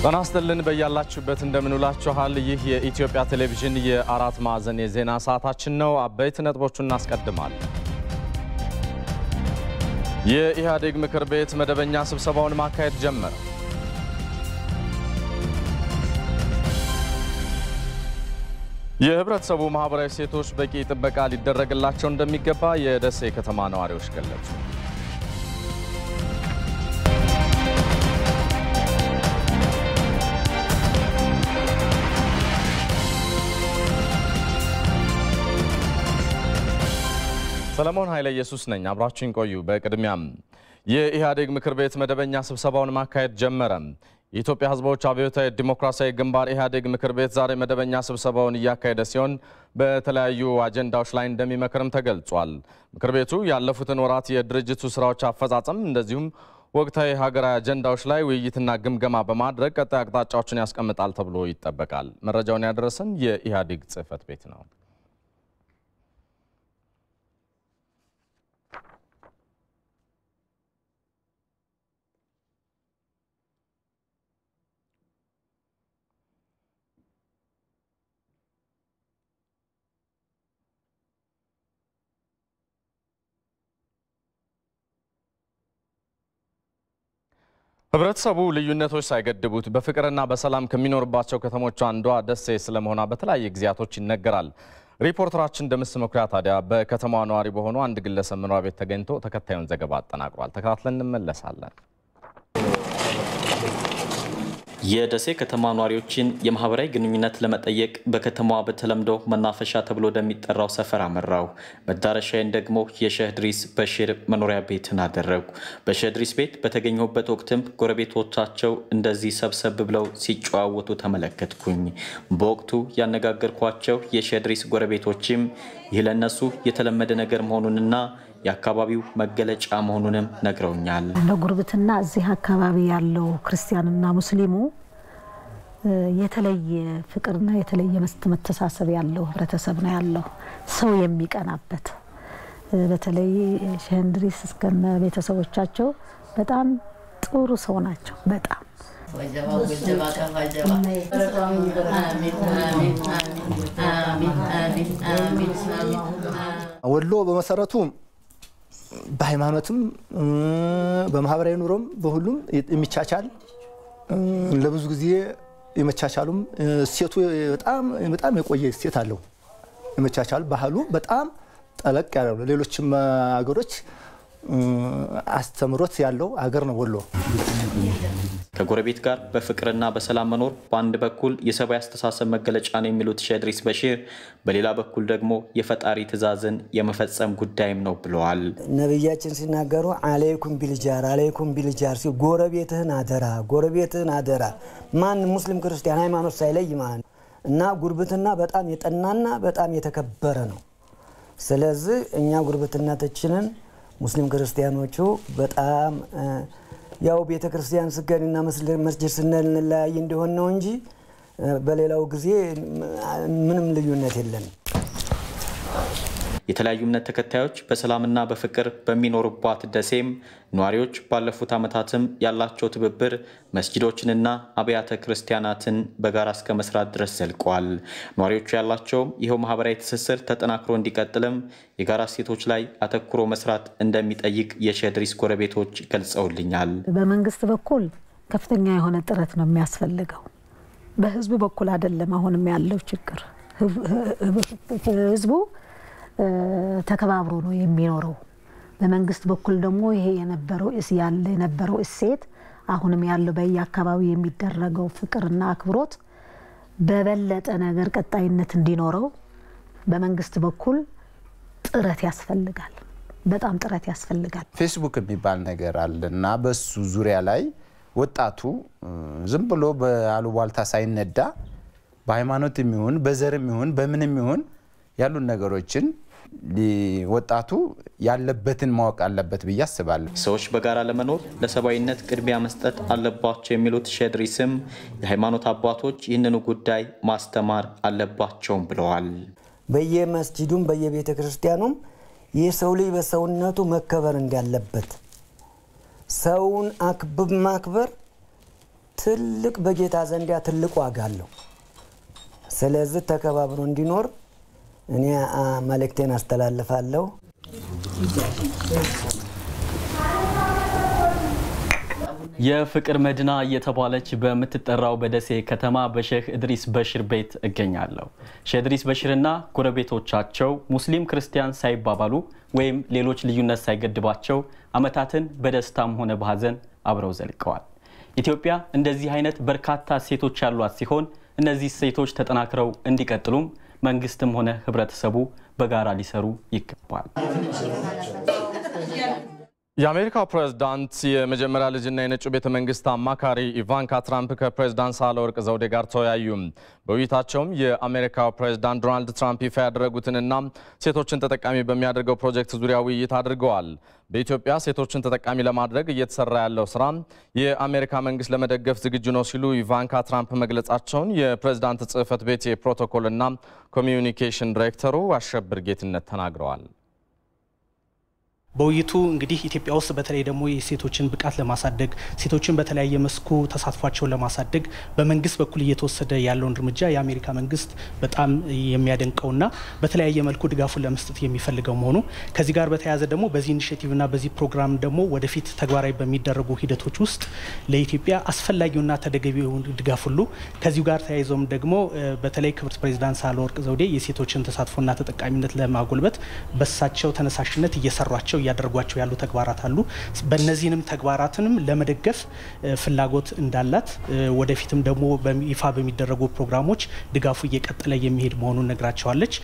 ጤና ይስጥልን በያላችሁበት እንደምንውላችኋል ይህ የኢትዮጵያ ቴሌቪዥን የአራት ማዕዘን የዜና ሰዓታችን ነው አበይት ነጥቦቹን እናስቀድማለን የኢህአዴግ ምክር ቤት መደበኛ ስብሰባውን ማካሄድ ጀመረ የህብረተሰቡ ማህበራዊ ሴቶች በቂ ጥበቃ ሊደረግላቸው እንደሚገባ የደሴ ከተማ ነዋሪዎች ገለጹ ሰለሞን ኃይለ ኢየሱስ ነኝ አብራችሁን ቆዩ በቅድሚያም የኢህአዴግ ምክር ቤት መደበኛ ስብሰባውን ማካሄድ ጀመረ የኢትዮጵያ ህዝቦች አብዮታዊ ዲሞክራሲያዊ ግንባር ኢህአዴግ ምክር ቤት ዛሬ መደበኛ ስብሰባውን ያካሄደ ሲሆን በተለያዩ አጀንዳዎች ላይ እንደሚመክርም ተገልጿል ምክር ቤቱ ያለፉትን ወራት የድርጅቱ ስራዎች አፈጻጸም እንደዚሁም ወቅታዊ ሀገራዊ አጀንዳዎች ላይ ውይይትና ግምገማ በማድረግ ቀጣይ አቅጣጫዎችን ያስቀምጣል ተብሎ ይጠበቃል መረጃውን ያደረሰን የኢህአዴግ ጽህፈት ቤት ነው ህብረተሰቡ ልዩነቶች ሳይገድቡት በፍቅርና በሰላም ከሚኖርባቸው ከተሞች አንዷ ደሴ ስለመሆኗ በተለያየ ጊዜያቶች ይነገራል ሪፖርተራችን ደምስ መኩሪያ ታዲያ በከተማዋ ነዋሪ በሆኑ አንድ ግለሰብ መኖሪያ ቤት ተገኝቶ ተከታዩን ዘገባ አጠናቅሯል ተከታትለን እንመለሳለን የደሴ ከተማ ነዋሪዎችን የማህበራዊ ግንኙነት ለመጠየቅ በከተማዋ በተለምዶ መናፈሻ ተብሎ እንደሚጠራው ሰፈር አመራው መዳረሻዬን ደግሞ የሼህ ድሪስ በሽር መኖሪያ ቤትን አደረጉ በሼህ ድሪስ ቤት በተገኘሁበት ወቅትም ጎረቤቶቻቸው እንደዚህ ሰብሰብ ብለው ሲጨዋወቱ ተመለከትኩኝ በወቅቱ ያነጋገርኳቸው የሼህ ድሪስ ጎረቤቶችም ይህ ለነሱ የተለመደ ነገር መሆኑንና የአካባቢው መገለጫ መሆኑንም ነግረውኛል ለጉርብትና እዚህ አካባቢ ያለው ክርስቲያንና ሙስሊሙ የተለየ ፍቅርና የተለየ መተሳሰብ ያለው ህብረተሰብ ነው ያለው ሰው የሚቀናበት በተለይ ሸንድሪስ እስከነ ቤተሰቦቻቸው በጣም ጥሩ ሰው ናቸው በጣም ወሎ በመሰረቱ በሃይማኖትም በማህበራዊ ኑሮም በሁሉም የሚቻቻል ለብዙ ጊዜ የመቻቻሉም ሴቱ በጣም የቆየ ሴት አለው የመቻቻል ባህሉ በጣም ጠለቅ ያለው ሌሎችም አገሮች አስተምሮት ያለው አገር ነው ወሎ ከጎረቤት ጋር በፍቅርና በሰላም መኖር በአንድ በኩል የሰባዊ አስተሳሰብ መገለጫ ነው የሚሉት ሼህ ድሪስ በሽር በሌላ በኩል ደግሞ የፈጣሪ ትእዛዝን የመፈጸም ጉዳይም ነው ብለዋል ነብያችን ሲናገሩ አለይኩም ቢልጃር ሲል ጎረቤትህን አደራ ማን ሙስሊም ክርስቲያን ሃይማኖት ሳይለይ ማለት እና ጉርብትና በጣም የጠናና በጣም የተከበረ ነው ስለዚህ እኛ ጉርብትናችንን ሙስሊም ክርስቲያኖቹ በጣም ያው ቤተክርስቲያን ስገድና መስጂድ ስንለያይ እንደሆነ ነው እንጂ በሌላው ጊዜ ምንም ልዩነት የለም የተለያዩ እምነት ተከታዮች በሰላምና በፍቅር በሚኖሩባት ደሴም ነዋሪዎች ባለፉት አመታትም ያላቸው ትብብር መስጂዶችንና አብያተ ክርስቲያናትን በጋራ እስከ መስራት ድረስ ዘልቀዋል ነዋሪዎቹ ያላቸው ይሄው ማህበራዊ ትስስር ተጠናክሮ እንዲቀጥልም የጋራ ሴቶች ላይ አተኩሮ መስራት እንደሚጠይቅ የሼህ ድሪስ ጎረቤቶች ገልጸውልኛል በመንግስት በኩል ከፍተኛ የሆነ ጥረት ነው የሚያስፈልገው በህዝቡ በኩል አይደለም አሁንም ያለው ችግር ህዝቡ ተከባብሮ ነው የሚኖረው በመንግስት በኩል ደግሞ ይሄ የነበረው እሴት አሁንም ያለው በየአካባቢው የሚደረገው ፍቅርና አክብሮት በበለጠ ነገር ቀጣይነት እንዲኖረው በመንግስት በኩል ጥረት ያስፈልጋል በጣም ጥረት ያስፈልጋል ፌስቡክ የሚባል ነገር አለና በሱ ዙሪያ ላይ ወጣቱ ዝም ብሎ በአሉባልታ ሳይነዳ በሃይማኖትም ይሁን በዘርም ይሁን በምንም ይሁን ያሉ ነገሮችን ወጣቱ ያለበትን ማወቅ አለበት በያስባል ሰዎች በጋራ ለመኖር ለሰባዊነት ቅድሚያ መስጠት አለባቸው የሚሉት ሼህ ድሪስም የሃይማኖት አባቶች ይህንኑ ጉዳይ ማስተማር አለባቸው ብለዋል በየመስጂዱም በየቤተክርስቲያኑም የሰው ልጅ በሰውነቱ መከበር እንዳለበት ሰውን ማክበር ትልቅ በጌታ ዘንድ ትልቅ ዋጋ አለው። ስለዚህ ተከባብሮ እንዲኖር እኔ መልእክቴን አስተላልፋለሁ። የፍቅር መዲና እየተባለች በምትጠራው በደሴ ከተማ በሼህ ኢድሪስ በሽር ቤት እገኛለሁ። ሼህ ኢድሪስ በሽርና ጎረቤቶቻቸው ሙስሊም ክርስቲያን ሳይባባሉ ወይም ሌሎች ልዩነት ሳይገድባቸው አመታትን በደስታም ሆነ በሐዘን አብረው ዘልቀዋል። ኢትዮጵያ እንደዚህ አይነት በርካታ ሴቶች ያሏት ሲሆን እነዚህ ሴቶች ተጠናክረው እንዲቀጥሉም መንግስትም ሆነ ህብረተሰቡ በጋራ ሊሰሩ ይገባል። የአሜሪካው ፕሬዝዳንት የመጀመሪያ ልጅና የነጩ ቤተ መንግስት አማካሪ ኢቫንካ ትራምፕ ከፕሬዝዳንት ሳህለወርቅ ዘውዴ ጋር ተወያዩ። በውይይታቸውም የአሜሪካው ፕሬዝዳንት ዶናልድ ትራምፕ ይፋ ያደረጉትንና ሴቶችን ተጠቃሚ በሚያደርገው ፕሮጀክት ዙሪያ ውይይት አድርገዋል። በኢትዮጵያ ሴቶችን ተጠቃሚ ለማድረግ እየተሰራ ያለው ስራ የአሜሪካ መንግስት ለመደገፍ ዝግጁ ነው ሲሉ ኢቫንካ ትራምፕ መግለጻቸውን የፕሬዝዳንት ጽህፈት ቤት የፕሮቶኮልና ኮሚዩኒኬሽን ዳይሬክተሩ አሸብር ጌትነት ተናግረዋል። በውይይቱ እንግዲህ ኢትዮጵያ ውስጥ በተለይ ደግሞ የሴቶችን ብቃት ለማሳደግ ሴቶችን በተለያየ መስኩ ተሳትፏቸውን ለማሳደግ በመንግስት በኩል እየተወሰደ ያለውን እርምጃ የአሜሪካ መንግስት በጣም የሚያደንቀውና በተለያየ መልኩ ድጋፉን ለመስጠት የሚፈልገው መሆኑ ከዚህ ጋር በተያያዘ ደግሞ በዚህ ኢኒሼቲቭና በዚህ ፕሮግራም ደግሞ ወደፊት ተግባራዊ በሚደረጉ ሂደቶች ውስጥ ለኢትዮጵያ አስፈላጊውና ተደጋቢው ድጋፍ ሁሉ ከዚህ ጋር ተያይዞም ደግሞ በተለይ ክብርት ፕሬዝዳንት ሳህለወርቅ ዘውዴ የሴቶችን ተሳትፎና ተጠቃሚነት ለማጎልበት በሳቸው ተነሳሽነት እየሰሯቸው ያደርጓቸው ያሉ ተግባራት አሉ። በእነዚህንም ተግባራትንም ለመደገፍ ፍላጎት እንዳላት ወደፊትም ደግሞ በይፋ በሚደረጉ ፕሮግራሞች ድጋፉ እየቀጠለ የሚሄድ መሆኑን ነግራቸዋለች።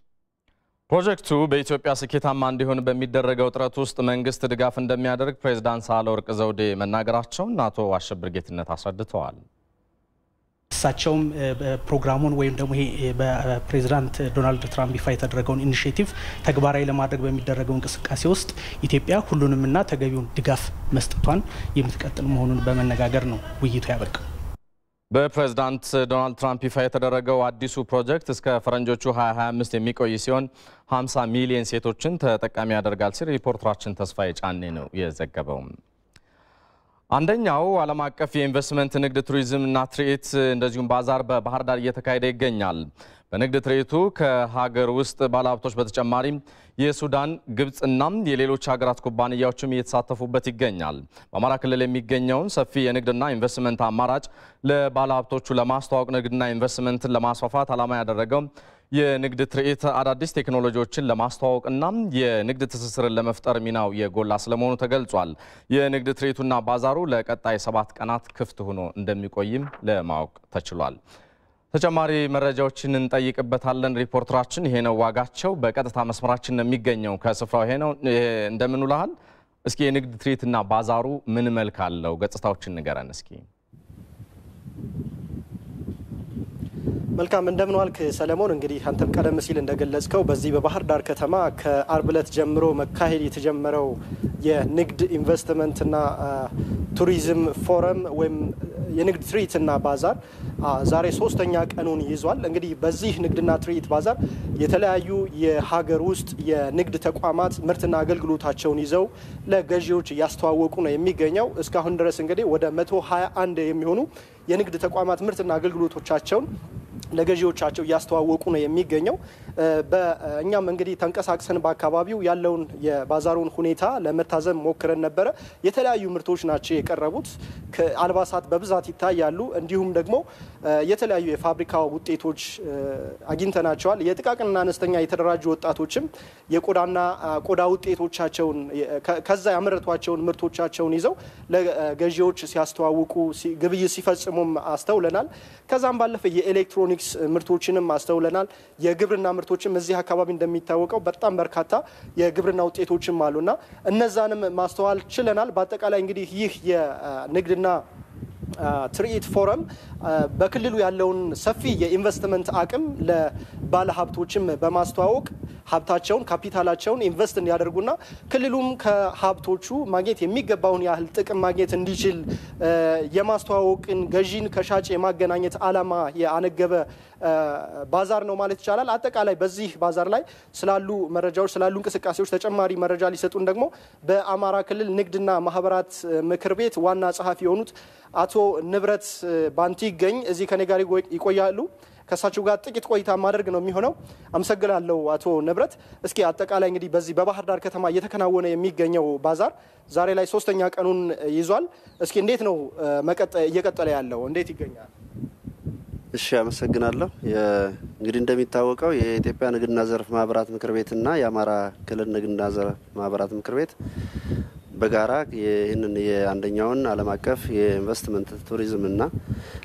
ፕሮጀክቱ በኢትዮጵያ ስኬታማ እንዲሆን በሚደረገው ጥረት ውስጥ መንግስት ድጋፍ እንደሚያደርግ ፕሬዝዳንት ሳህለወርቅ ዘውዴ መናገራቸውን አቶ አሸብር ጌትነት አስረድተዋል። እሳቸውም ፕሮግራሙን ወይም ደግሞ ይሄ በፕሬዝዳንት ዶናልድ ትራምፕ ይፋ የተደረገውን ኢኒሼቲቭ ተግባራዊ ለማድረግ በሚደረገው እንቅስቃሴ ውስጥ ኢትዮጵያ ሁሉንምና ተገቢውን ድጋፍ መስጠቷን የምትቀጥል መሆኑን በመነጋገር ነው ውይይቱ ያበቃው። በፕሬዝዳንት ዶናልድ ትራምፕ ይፋ የተደረገው አዲሱ ፕሮጀክት እስከ ፈረንጆቹ 2025 የሚቆይ ሲሆን 50 ሚሊዮን ሴቶችን ተጠቃሚ ያደርጋል ሲል ሪፖርተራችን ተስፋዬ ጫኔ ነው የዘገበው። አንደኛው ዓለም አቀፍ የኢንቨስትመንት ንግድ ቱሪዝም እና ትርኢት እንደዚሁም ባዛር በባህር ዳር እየተካሄደ ይገኛል። በንግድ ትርኢቱ ከሀገር ውስጥ ባለሀብቶች በተጨማሪ የሱዳን፣ ግብጽና የሌሎች ሀገራት ኩባንያዎችም እየተሳተፉበት ይገኛል። በአማራ ክልል የሚገኘውን ሰፊ የንግድና ኢንቨስትመንት አማራጭ ለባለሀብቶቹ ለማስተዋወቅ ንግድና ኢንቨስትመንትን ለማስፋፋት ዓላማ ያደረገው የንግድ ትርኢት አዳዲስ ቴክኖሎጂዎችን ለማስተዋወቅና የንግድ ትስስርን ለመፍጠር ሚናው የጎላ ስለመሆኑ ተገልጿል። የንግድ ትርኢቱና ባዛሩ ለቀጣይ 7 ቀናት ክፍት ሆኖ እንደሚቆይም ለማወቅ ተችሏል። ተጨማሪ መረጃዎችን እንጠይቅበታለን። ሪፖርተራችን ይሄ ነው ዋጋቸው በቀጥታ መስመራችን ነው የሚገኘው ከስፍራው። ይሄ ነው እንደምን ውለሃል? እስኪ የንግድ ትርኢትና ባዛሩ ምን መልክ አለው? ገጽታዎችን ንገረን እስኪ። መልካም እንደምን ዋልክ ሰለሞን። እንግዲህ አንተም ቀደም ሲል እንደገለጽከው በዚህ በባህር ዳር ከተማ ከአርብ ዕለት ጀምሮ መካሄድ የተጀመረው የንግድ ኢንቨስትመንትና ቱሪዝም ፎረም ወይም የንግድ ትርኢትና ባዛር ዛሬ 3ኛ ቀኑን ይዟል። እንግዲህ በዚህ ንግድና ትርኢት ባዛር የተለያዩ የሀገር ውስጥ የንግድ ተቋማት ምርትና አገልግሎታቸውን ይዘው ለገዢዎች እያስተዋወቁ ነው የሚገኘው። እስካሁን ድረስ እንግዲህ ወደ 121 የሚሆኑ የንግድ ተቋማት ምርትና አገልግሎቶቻቸውን ለገዢዎቻቸው እያስተዋወቁ ነው የሚገኘው። በእኛም እንግዲህ ተንቀሳቅሰን በአካባቢው ያለውን የባዛሩን ሁኔታ ለመታዘብ ሞክረን ነበረ። የተለያዩ ምርቶች ናቸው የቀረቡት። አልባሳት በብዛት ይታያሉ። እንዲሁም ደግሞ የተለያዩ የፋብሪካ ውጤቶች አግኝተናቸዋል። የጥቃቅንና አነስተኛ የተደራጁ ወጣቶችም የቆዳና ቆዳ ውጤቶቻቸውን ከዛ ያመረቷቸውን ምርቶቻቸውን ይዘው ለገዢዎች ሲያስተዋውቁ ግብይት ሲፈጽሙም አስተውለናል። ከዛም ባለፈ የኤሌክትሮኒክስ ምርቶችንም አስተውለናል። የግብርና ምርቶችም እዚህ አካባቢ እንደሚታወቀው በጣም በርካታ የግብርና ውጤቶችም አሉና እነዛንም ማስተዋል ችለናል። በአጠቃላይ እንግዲህ ይህ የንግድና ትርኢት ፎረም በክልሉ ያለውን ሰፊ የኢንቨስትመንት አቅም ለባለሀብቶችም በማስተዋወቅ ሀብታቸውን ካፒታላቸውን ኢንቨስት እንዲያደርጉና ክልሉም ከሀብቶቹ ማግኘት የሚገባውን ያህል ጥቅም ማግኘት እንዲችል የማስተዋወቅን ገዢን ከሻጭ የማገናኘት ዓላማ ያነገበ ባዛር ነው ማለት ይቻላል። አጠቃላይ በዚህ ባዛር ላይ ስላሉ መረጃዎች ስላሉ እንቅስቃሴዎች ተጨማሪ መረጃ ሊሰጡን ደግሞ በአማራ ክልል ንግድና ማህበራት ምክር ቤት ዋና ጸሐፊ የሆኑት አቶ ንብረት ባንቲ ይገኝ እዚህ ከኔ ጋር ይቆያሉ ከሳቸው ጋር ጥቂት ቆይታ ማድረግ ነው የሚሆነው አመሰግናለሁ አቶ ንብረት እስኪ አጠቃላይ እንግዲህ በዚህ በባህር ዳር ከተማ እየተከናወነ የሚገኘው ባዛር ዛሬ ላይ 3ኛ ቀኑን ይዟል እስኪ እንዴት ነው እየቀጠለ ያለው እንዴት ይገኛል እሺ አመሰግናለሁ እንግዲህ እንደሚታወቀው የኢትዮጵያ ንግድና ዘርፍ ማህበራት ምክር ቤትና የአማራ ክልል ንግድና ዘርፍ ማህበራት ምክር ቤት በጋራ ይህንን የአንደኛውን ዓለም አቀፍ የኢንቨስትመንት ቱሪዝምና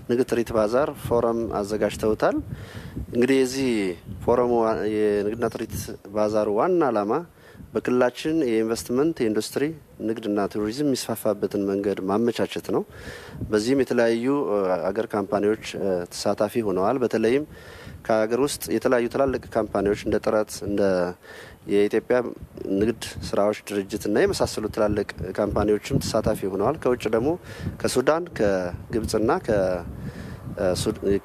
ንግድ ትርኢት ባዛር ፎረም አዘጋጅተውታል እንግዲህ እዚህ ፎረሙ የንግድና ትርኢት ባዛር ዋና ዓላማ በክልላችን የኢንቨስትመንት የኢንዱስትሪ ንግድና ቱሪዝም የሚስፋፋበትን መንገድ ማመቻቸት ነው በዚህም የተለያዩ አገር ካምፓኒዎች ተሳታፊ ሆነዋል በተለይም ከሀገር ውስጥ የተለያዩ ትላልቅ ካምፓኒዎች እንደ ጥረት እንደ የኢትዮጵያ ንግድ ስራዎች ድርጅትና የመሳሰሉ ትላልቅ ካምፓኒዎችም ተሳታፊ ሆነዋል ከውጭ ደግሞ ከሱዳን ከግብጽና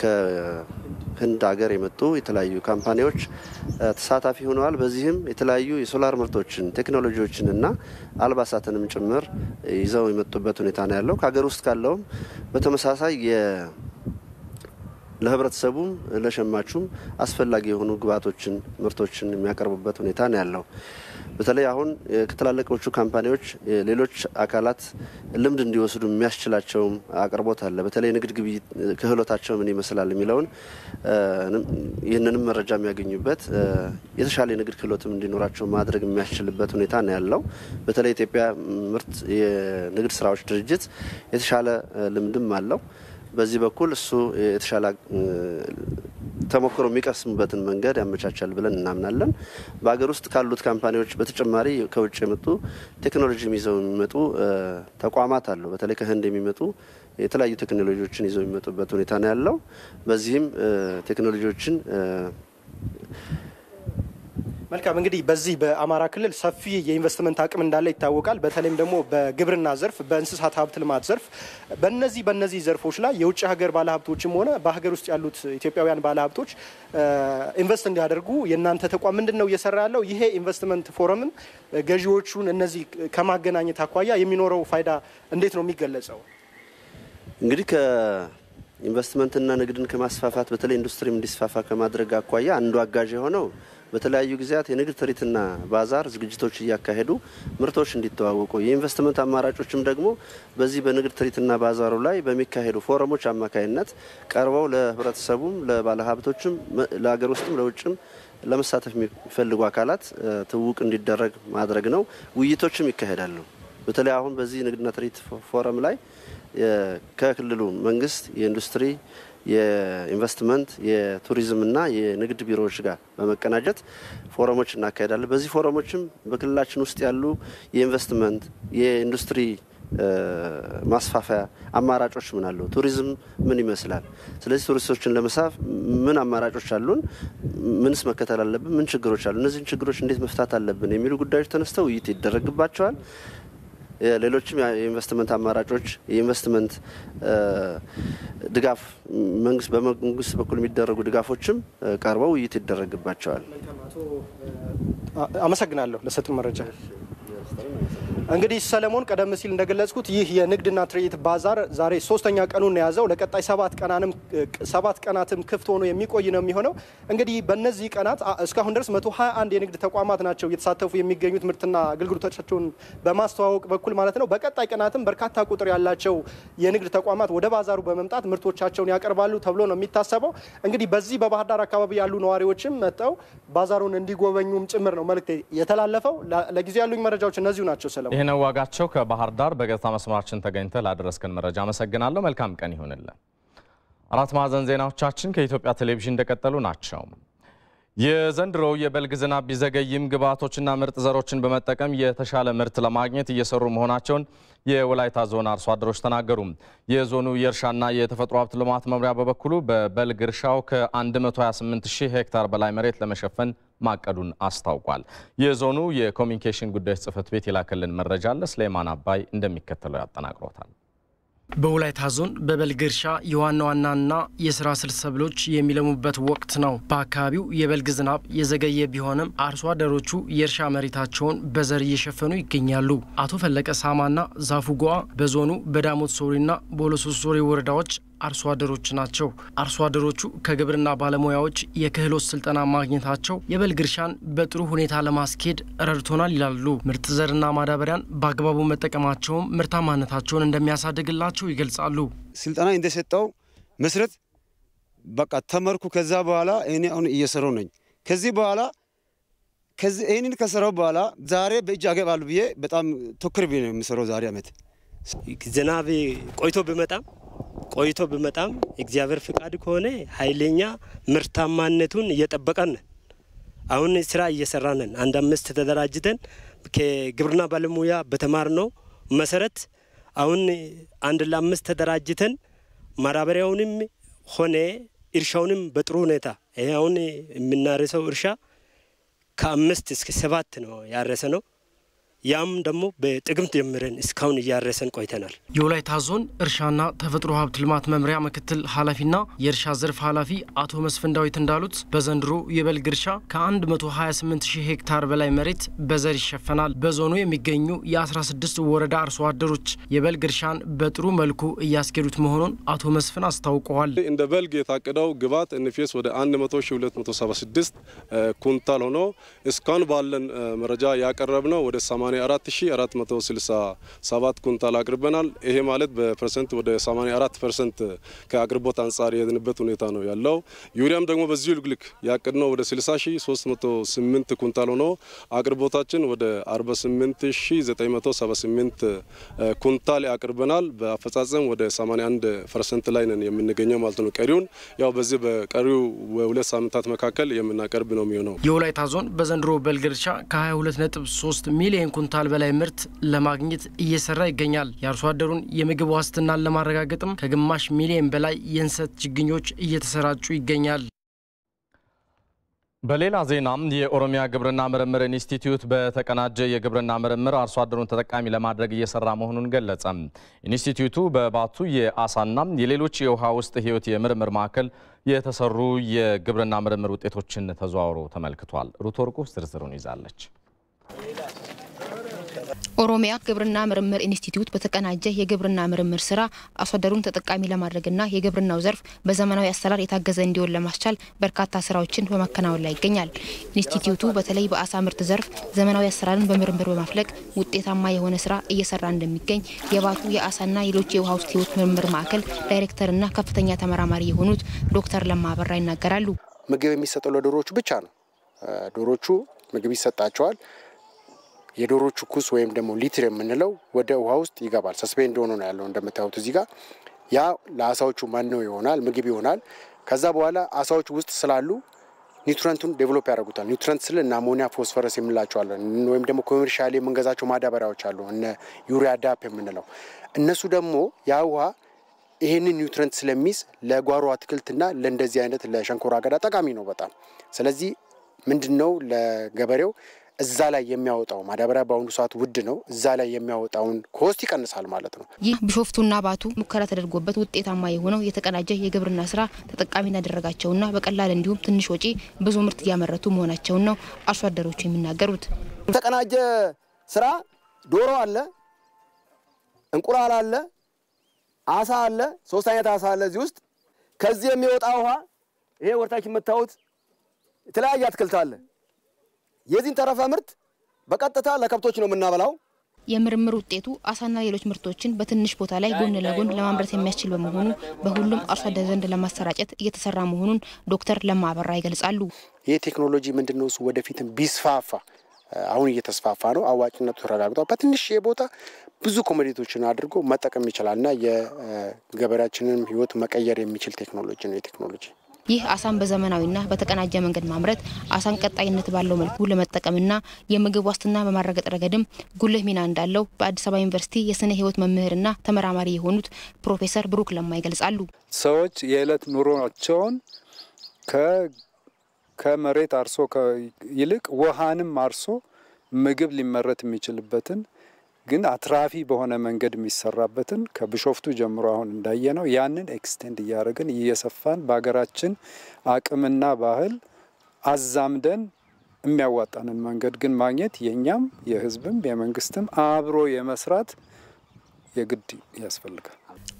ከህንድ ሀገር የመጡ የተለያዩ ካምፓኒዎች ተሳታፊ ሆነዋል በዚህም የተለያዩ የሶላር ምርቶችን ቴክኖሎጂዎችንና አልባሳትንም ጭምር ይዘው የመጡበት ሁኔታ ነው ያለው ከሀገር ውስጥ ካለውም በተመሳሳይ ለህብረተሰቡም ለሸማቹም አስፈላጊ የሆኑ ግብአቶችን ምርቶችን የሚያቀርቡበት ሁኔታ ነው ያለው በተለይ አሁን ከተላለቆቹ ካምፓኒዎች ሌሎች አካላት ልምድ እንዲወስዱ የሚያስችላቸው አቅርቦት አለ በተለይ ንግድ ግብይት ክህሎታቸው ምን ይመስላል የሚለውን ይህንንም መረጃ የሚያገኙበት የተሻለ ንግድ ክህሎትም እንዲኖራቸው ማድረግ የሚያስችልበት ሁኔታ ነው ያለው በተለይ ኢትዮጵያ ምርት የንግድ ስራዎች ድርጅት የተሻለ ልምድም አለው በዚህ በኩል እሱ የተሻለ ተሞክሮ የሚቀስሙበትን መንገድ ያመቻቻል ብለን እናምናለን በአገር ውስጥ ካሉት ካምፓኒዎች በተጨማሪ ከውጭ የመጡ ቴክኖሎጂ ይዘው የሚመጡ ተቋማት አሉ በተለይ ከህንድ የሚመጡ የተለያዩ ቴክኖሎጂዎችን ይዘው የሚመጡበት ሁኔታ ነው ያለው በዚህም ቴክኖሎጂዎችን መልካም እንግዲህ በዚህ በአማራ ክልል ሰፊ የኢንቨስትመንት አቅም እንዳለ ይታወቃል በተለይም ደግሞ በግብርና ዘርፍ በእንስሳት ሀብት ልማት ዘርፍ በእነዚህ ዘርፎች ላይ የውጭ ሀገር ባለሀብቶችም ሆነ በሀገር ውስጥ ያሉት ኢትዮጵያውያን ባለሀብቶች ኢንቨስት እንዲያደርጉ የእናንተ ተቋም ምንድነው እየሰራ ያለው ይሄ ኢንቨስትመንት ፎረምን ገዢዎቹን እነዚህ ከማገናኘት አኳያ የሚኖረው ፋይዳ እንዴት ነው የሚገለጸው እንግዲህ ከኢንቨስትመንትና ንግድን ከማስፋፋት በተለይ ኢንዱስትሪም እንዲስፋፋ ከማድረግ አኳያ አንዱ አጋዥ የሆነው በተለያዩ ጊዜያት የንግድ ትርኢትና ባዛር ዝግጅቶች እያካሄዱ ምርቶች እንዲተዋወቁ የኢንቨስትመንት አማራጮችም ደግሞ በዚህ በንግድ ትርኢትና ባዛሩ ላይ በሚካሄዱ ፎረሞች አማካይነት ቀርበው ለህብረተሰቡም ለባለሀብቶችም ለሀገር ውስጥም ለውጭም ለመሳተፍ የሚፈልጉ አካላት ትውውቅ እንዲደረግ ማድረግ ነው ውይይቶችም ይካሄዳሉ በተለይ አሁን በዚህ ንግድና ትርኢት ፎረም ላይ ከክልሉ መንግስት የኢንዱስትሪ የኢንቨስትመንት የቱሪዝምና የንግድ ቢሮዎች ጋር በመቀናጀት ፎረሞች እናካሄዳለን በዚህ ፎረሞችም በክልላችን ውስጥ ያሉ የኢንቨስትመንት የኢንዱስትሪ ማስፋፋያ አማራጮች ምን አሉ ቱሪዝም ምን ይመስላል ስለዚህ ቱሪስቶችን ለመሳብ ምን አማራጮች አሉን ምንስ መከተል አለብን ምን ችግሮች አሉ እነዚህን ችግሮች እንዴት መፍታት አለብን የሚሉ ጉዳዮች ተነስተው ውይይት ይደረግባቸዋል ሌሎችም የኢንቨስትመንት አማራጮች የኢንቨስትመንት ድጋፍ በመንግስት በኩል የሚደረጉ ድጋፎችም ቀርበው ውይይት ይደረግባቸዋል አመሰግናለሁ ለሰጡን መረጃ እንግዲህ ሰለሞን ቀደም ሲል እንደገለጽኩት ይህ የንግድና ትርኢት ባዛር ዛሬ 3ኛ ቀኑን ያዘው ለቀጣይ 7 ቀናትም ክፍት ሆኖ የሚቆይ ነው የሚሆነው እንግዲህ በእነዚህ ቀናት እስካሁን ድረስ 121 የንግድ ተቋማት ናቸው እየተሳተፉ የሚገኙት ምርትና አገልግሎቶቻቸውን በማስተዋወቅ በኩል ማለት ነው በቀጣይ ቀናትም በርካታ ቁጥር ያላቸው የንግድ ተቋማት ወደ ባዛሩ በመምጣት ምርቶቻቸውን ያቀርባሉ ተብሎ ነው የሚታሰበው እንግዲህ በዚህ በባህር ዳር አካባቢ ያሉ ነዋሪዎችም መጣው ባዛሩን እንዲጎበኙም ጭምር ነው መልእክት የተላለፈው ለጊዜው ያሉኝ መረጃዎች እነዚሁ ናቸው ሰለሞን ይሄ ነው ዋጋቸው ከባህር ዳር በቀጥታ መስመራችን ተገኝተህ ላደረስከን መረጃ አመሰግናለሁ መልካም ቀን ይሁንልህ አራት ማዕዘን ዜናዎቻችን ከኢትዮጵያ ቴሌቪዥን እንደቀጠሉ ናቸው የዘንድሮው የበልግ ዝናብ ቢዘገይም ግብዓቶችና ምርጥ ዘሮችን በመጠቀም የተሻለ ምርት ለማግኘት እየሰሩ መሆናቸውን የወላይታ ዞን አርሶ አደሮች ተናገሩ የዞኑ የእርሻና የተፈጥሮ ሀብት ልማት መምሪያ በበኩሉ በበልግ እርሻው ከ128000 ሄክታር በላይ መሬት ለመሸፈን ማቀዱን አስታውቋል የዞኑ የኮሚኒኬሽን ጉዳዮች ጽህፈት ቤት የላከልን መረጃ ለስሌማን አባይ እንደሚከተለው ያጠናቅሮታል በወላይታ ዞን በበልግ እርሻ የዋና ዋናና የስራ ስር ሰብሎች የሚለሙበት ወቅት ነው። በአካባቢው የበልግ ዝናብ የዘገየ ቢሆንም አርሶ አደሮቹ የእርሻ መሬታቸውን በዘር እየሸፈኑ ይገኛሉ። አቶ ፈለቀ ሳማና ዛፉ ጎአ በዞኑ በዳሞት ሶሪና በሎሶ ሶሪ ወረዳዎች አርሶ አደሮች ናቸው። አርሶ አደሮቹ ከግብርና ባለሙያዎች የክህሎት ስልጠና ማግኘታቸው የበልግ እርሻን በጥሩ ሁኔታ ለማስኬድ ረድቶናል ይላሉ። ምርጥ ዘርና ማዳበሪያን በአግባቡ መጠቀማቸውም ምርታማነታቸውን እንደሚያሳድግላቸው ይገልጻሉ። ስልጠና እንደሰጠው መስረት በቃ ተመርኩ። ከዛ በኋላ እኔ አሁን እየሰራው ነኝ። ከዚህ በኋላ እኔን ከሰራው በኋላ ዛሬ በእጅ አገባሉ ብዬ በጣም ተኩርቤ ነው የምሰራው። ዛሬ አመት ዝናብ ቆይቶ በመጣም እግዚአብሔር ፍቃድ ከሆነ ኃይለኛ ምርታማነቱን እየጠበቀን አሁን ስራ እየሰራን አንድ አምስት ተደራጅተን ከግብርና ባለሙያ በተማርነው መሰረት አሁን አንድ ለአምስት ተደራጅተን ማዳበሪያውንም ሆነ እርሻውንም በጥሩ ሁኔታ ይሄ አሁን የምናርሰው እርሻ ከ5 እስከ 7 ነው ያረሰነው። ያም ደግሞ በጥቅምት ጀምረን እስካሁን እያረሰን ቆይተናል። የወላይታ ዞን እርሻና ተፈጥሮ ሀብት ልማት መምሪያ ምክትል ኃላፊና የእርሻ ዘርፍ ኃላፊ አቶ መስፍን ዳዊት እንዳሉት በዘንድሮ የበልግ እርሻ ከ128000 ሄክታር በላይ መሬት በዘር ይሸፈናል። በዞኑ የሚገኙ የ16 ወረዳ አርሶ አደሮች የበልግ እርሻን በጥሩ መልኩ እያስኬዱት መሆኑን አቶ መስፍን አስታውቀዋል። እንደ በልግ የታቀደው ግባት እንፊስ ወደ 100276 ኩንታል ሆኖ እስካሁን ባለን መረጃ ያቀረብነው ወደ 84467 ኩንታል አቅርበናል። ይሄ ማለት በፐርሰንት ወደ 84% ከአቅርቦት አንፃር የሄድንበት ሁኔታ ነው ያለው። ዩሪያም ደግሞ በዚህ ልክ ያቀድነው ወደ 60308 ኩንታል ሆኖ አቅርቦታችን ወደ 48978 ኩንታል ያቀርበናል። በአፈጻጸም ወደ 81% ላይ ነን የምንገኘው ማለት ነው። ቀሪውን ያው በዚህ በቀሪው በሁለት ሳምንታት መካከል የምናቀርብ ነው የሚሆነው። የወላይታ ዞን በዘንድሮ በልግ እርሻ ከ22.3 ሚሊዮን ኩንታል በላይ ምርት ለማግኘት እየሰራ ይገኛል። የአርሶ አደሩን የምግብ ዋስትናን ለማረጋገጥም ከግማሽ ሚሊዮን በላይ የእንሰት ችግኞች እየተሰራጩ ይገኛል። በሌላ ዜናም የኦሮሚያ ግብርና ምርምር ኢንስቲትዩት በተቀናጀ የግብርና ምርምር አርሶ አደሩን ተጠቃሚ ለማድረግ እየሰራ መሆኑን ገለጸ። ኢንስቲትዩቱ በባቱ የአሳና የሌሎች የውሃ ውስጥ ህይወት የምርምር ማዕከል የተሰሩ የግብርና ምርምር ውጤቶችን ተዘዋውሮ ተመልክቷል። ሩት ወርቁ ዝርዝሩን ይዛለች። ኦሮሚያ ግብርና ምርምር ኢንስቲትዩት በተቀናጀ የግብርና ምርምር ስራ አርሶ አደሩን ተጠቃሚ ለማድረግና የግብርናው ዘርፍ በዘመናዊ አሰራር የታገዘ እንዲሆን ለማስቻል በርካታ ስራዎችን በማከናወን ላይ ይገኛል። ኢንስቲትዩቱ በተለይ በአሳ ምርት ዘርፍ ዘመናዊ አሰራርን በምርምር በማፍለቅ ውጤታማ የሆነ ስራ እየሰራ እንደሚገኝ የባቱ የአሳና ሌሎች የውሃ ውስጥ ህይወት ምርምር ማዕከል ዳይሬክተርና ከፍተኛ ተመራማሪ የሆኑት ዶክተር ለማ አበራ ይናገራሉ። ምግብ የሚሰጠው ለዶሮቹ ብቻ ነው። ዶሮቹ ምግብ ይሰጣቸዋል። የዶሮቹ ኩስ ወይም ደግሞ ሊትር የምንለው ወደ ውሃ ውስጥ ይገባል። ሰስፔንድ ሆኖ ነው ያለው እንደምታዩት እዚህ ጋር። ያ ለአሳዎቹ መኖ ይሆናል፣ ምግብ ይሆናል። ከዛ በኋላ አሳዎቹ ውስጥ ስላሉ ኒውትረንቱን ዴቨሎፕ ያደርጉታል። ኒውትረንት ስለ እና አሞኒያ ፎስፈረስ የምንላቸው አለ ወይም ደግሞ ኮሜርሻሊ የምንገዛቸው ማዳበሪያዎች አሉ እነ ዩሪያ ዳፕ የምንለው። እነሱ ደግሞ ያ ውሃ ይሄንን ኒውትረንት ስለሚይዝ ለጓሮ አትክልትና ለእንደዚህ አይነት ለሸንኮራ አገዳ ጠቃሚ ነው በጣም። ስለዚህ ምንድነው ለገበሬው እዛ ላይ የሚያወጣው ማዳበሪያ በአሁኑ ሰዓት ውድ ነው። እዛ ላይ የሚያወጣውን ኮስት ይቀንሳል ማለት ነው። ይህ ቢሾፍቱና ባቱ ሙከራ ተደርጎበት ውጤታማ የሆነው የተቀናጀ የግብርና ስራ ተጠቃሚ ያደረጋቸውና በቀላል እንዲሁም ትንሽ ወጪ ብዙ ምርት ያመረቱ መሆናቸው ነው አርሶ አደሮች የሚናገሩት። የተቀናጀ ስራ ዶሮ አለ፣ እንቁላል አለ፣ አሳ አለ፣ 3 አይነት አሳ አለ እዚህ ውስጥ። ከዚህ የሚወጣ ውሃ ይሄ ወርታች የምታዩት የተለያየ አትክልት አለ። የዚህን ተረፈ ምርት በቀጥታ ለከብቶች ነው የምናበላው። የምርምር ውጤቱ አሳና ሌሎች ምርቶችን በትንሽ ቦታ ላይ ጎን ለጎን ለማምረት የሚያስችል በመሆኑ በሁሉም አርሶ አደር ዘንድ ለማሰራጨት እየተሰራ መሆኑን ዶክተር ለማ አበራ ይገልጻሉ። ይሄ ቴክኖሎጂ ምንድነው እሱ ወደፊትም ቢስፋፋ አሁን እየተስፋፋ ነው። አዋጭነቱ ተረጋግጧል። በትንሽ ቦታ ብዙ ኮሞዲቲዎችን አድርጎ መጠቀም ይችላልና የገበሬያችንን ህይወት መቀየር የሚችል ቴክኖሎጂ ነው የቴክኖሎጂ። ይህ አሳን በዘመናዊና በተቀናጀ መንገድ ማምረት አሳን ቀጣይነት ባለው መልኩ ለመጠቀምና የምግብ ዋስትና በማረጋገጥ ረገድም ጉልህ ሚና እንዳለው በአዲስ አበባ ዩኒቨርሲቲ የስነ ህይወት መምህርና ተመራማሪ የሆኑት ፕሮፌሰር ብሩክ ለማ ይገልጻሉ። ሰዎች የዕለት ኑሮአቸውን ከመሬት አርሶ ይልቅ ውሃንም አርሶ ምግብ ሊመረት የሚችልበትን ግን አትራፊ በሆነ መንገድ የሚሰራበትን ከብሾፍቱ ጀምሮ አሁን እንዳየነው ያንን ኤክስቴንድ እያደረግን እየሰፋን በሀገራችን አቅምና ባህል አዛምደን የሚያዋጣንን መንገድ ግን ማግኘት የኛም የህዝብም የመንግስትም አብሮ የመስራት የግድ ያስፈልጋል።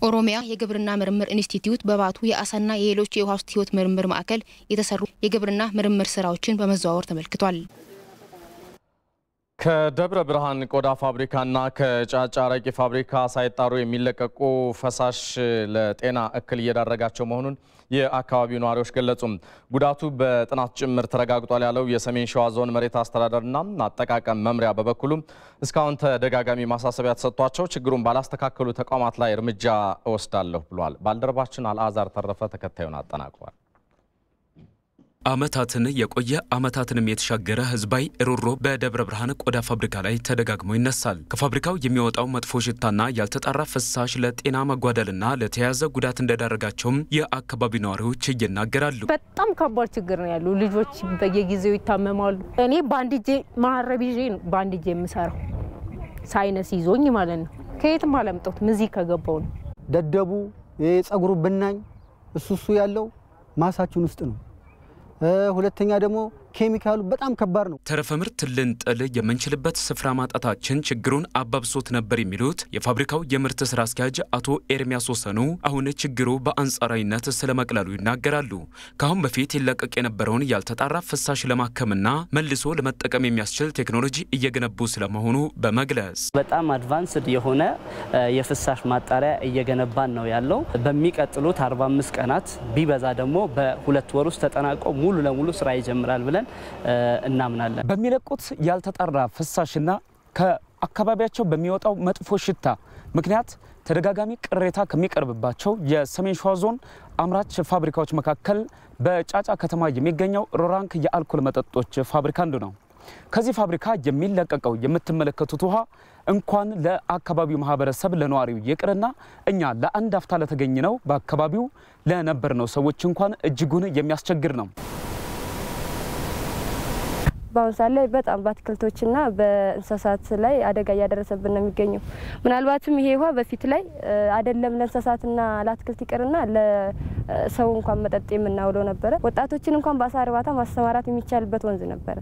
ኦሮሚያ የግብርና ምርምር ኢንስቲትዩት በባቱ የአሳና የሌሎች የውሃ ውስጥ ህይወት ምርምር ማዕከል የተሰሩ የግብርና ምርምር ስራዎችን በመዘዋወር ተመልክቷል። ከደብረ ብርሃን ቆዳ ፋብሪካና ከጫጫ አረቂ ፋብሪካ ሳይጣሩ የሚለቀቁ ፈሳሽ ለጤና እክል እየዳረጋቸው መሆኑን የአካባቢው ነዋሪዎች ገለጹ። ጉዳቱ በጥናት ጭምር ተረጋግጧል ያለው የሰሜን ሸዋ ዞን መሬት አስተዳደርና አጠቃቀም መምሪያ በበኩሉ እስካሁን ተደጋጋሚ ማሳሰቢያ ተሰጥቷቸው ችግሩን ባላስተካከሉ ተቋማት ላይ እርምጃ እወስዳለሁ ብሏል። ባልደረባችን አልአዛር ተረፈ ተከታዩን አጠናቅሯል። አመታትን የቆየ አመታትንም የተሻገረ ህዝባዊ ሮሮ በደብረ ብርሃን ቆዳ ፋብሪካ ላይ ተደጋግሞ ይነሳል። ከፋብሪካው የሚወጣው መጥፎ ሽታና ያልተጣራ ፍሳሽ ለጤና መጓደልና ለተያያዘ ጉዳት እንደዳረጋቸውም የአካባቢው ነዋሪዎች ይናገራሉ። በጣም ከባድ ችግር ነው ያለው። ልጆች በየጊዜው ይታመማሉ። እኔ ባንድ እጄ ማረብ ይዤ ነው ባንድ እጄ የምሰራው ሳይነስ ይዞኝ ማለት ነው። ከየትም አላመጣሁት ምዚህ ከገባው ነው። ደደቡ የጸጉሩ ብናኝ እሱ ያለው ማሳችን ውስጥ ነው። ሁለተኛ ደግሞ ኬሚካሉ በጣም ከባድ ነው። ተረፈ ምርት ልንጥል የምንችልበት ስፍራ ማጣታችን ችግሩን አባብሶት ነበር የሚሉት የፋብሪካው የምርት ስራ አስኪያጅ አቶ ኤርሚያስ ወሰኑ አሁን ችግሩ በአንጻራዊነት ስለመቅለሉ ይናገራሉ። ካሁን በፊት ይለቀቅ የነበረውን ያልተጣራ ፍሳሽ ለማከምና መልሶ ለመጠቀም የሚያስችል ቴክኖሎጂ እየገነቡ ስለመሆኑ በመግለጽ በጣም አድቫንስድ የሆነ የፍሳሽ ማጣሪያ እየገነባን ነው ያለው። በሚቀጥሉት 45 ቀናት ቢበዛ ደግሞ በ2 ወር ውስጥ ተጠናቆ ሙሉ ለሙሉ ስራ ይጀምራል ብለን እናምናለን። በሚለቁት ያልተጣራ ፍሳሽና ከአካባቢያቸው በሚወጣው መጥፎ ሽታ ምክንያት ተደጋጋሚ ቅሬታ ከሚቀርብባቸው የሰሜን ሸዋ ዞን አምራች ፋብሪካዎች መካከል በጫጫ ከተማ የሚገኘው ሮራንክ የአልኮል መጠጦች ፋብሪካ አንዱ ነው። ከዚህ ፋብሪካ የሚለቀቀው የምትመለከቱት ውሃ እንኳን ለአካባቢው ማህበረሰብ ለነዋሪው ይቅርና እኛ ለአንድ አፍታ ለተገኘነው በአካባቢው ለነበርነው ሰዎች እንኳን እጅጉን የሚያስቸግር ነው። በአሁኑ ሰዓት ላይ በጣም በአትክልቶችና በእንስሳት ላይ አደጋ እያደረሰብን ነው የሚገኘው። ምናልባትም ይሄ ውሃ በፊት ላይ አይደለም ለእንስሳትና ለአትክልት ይቅርና ለሰው እንኳን መጠጥ የምናውለው ነበረ። ወጣቶችን እንኳን በአሳ እርባታ ማስተማራት የሚቻልበት ወንዝ ነበረ።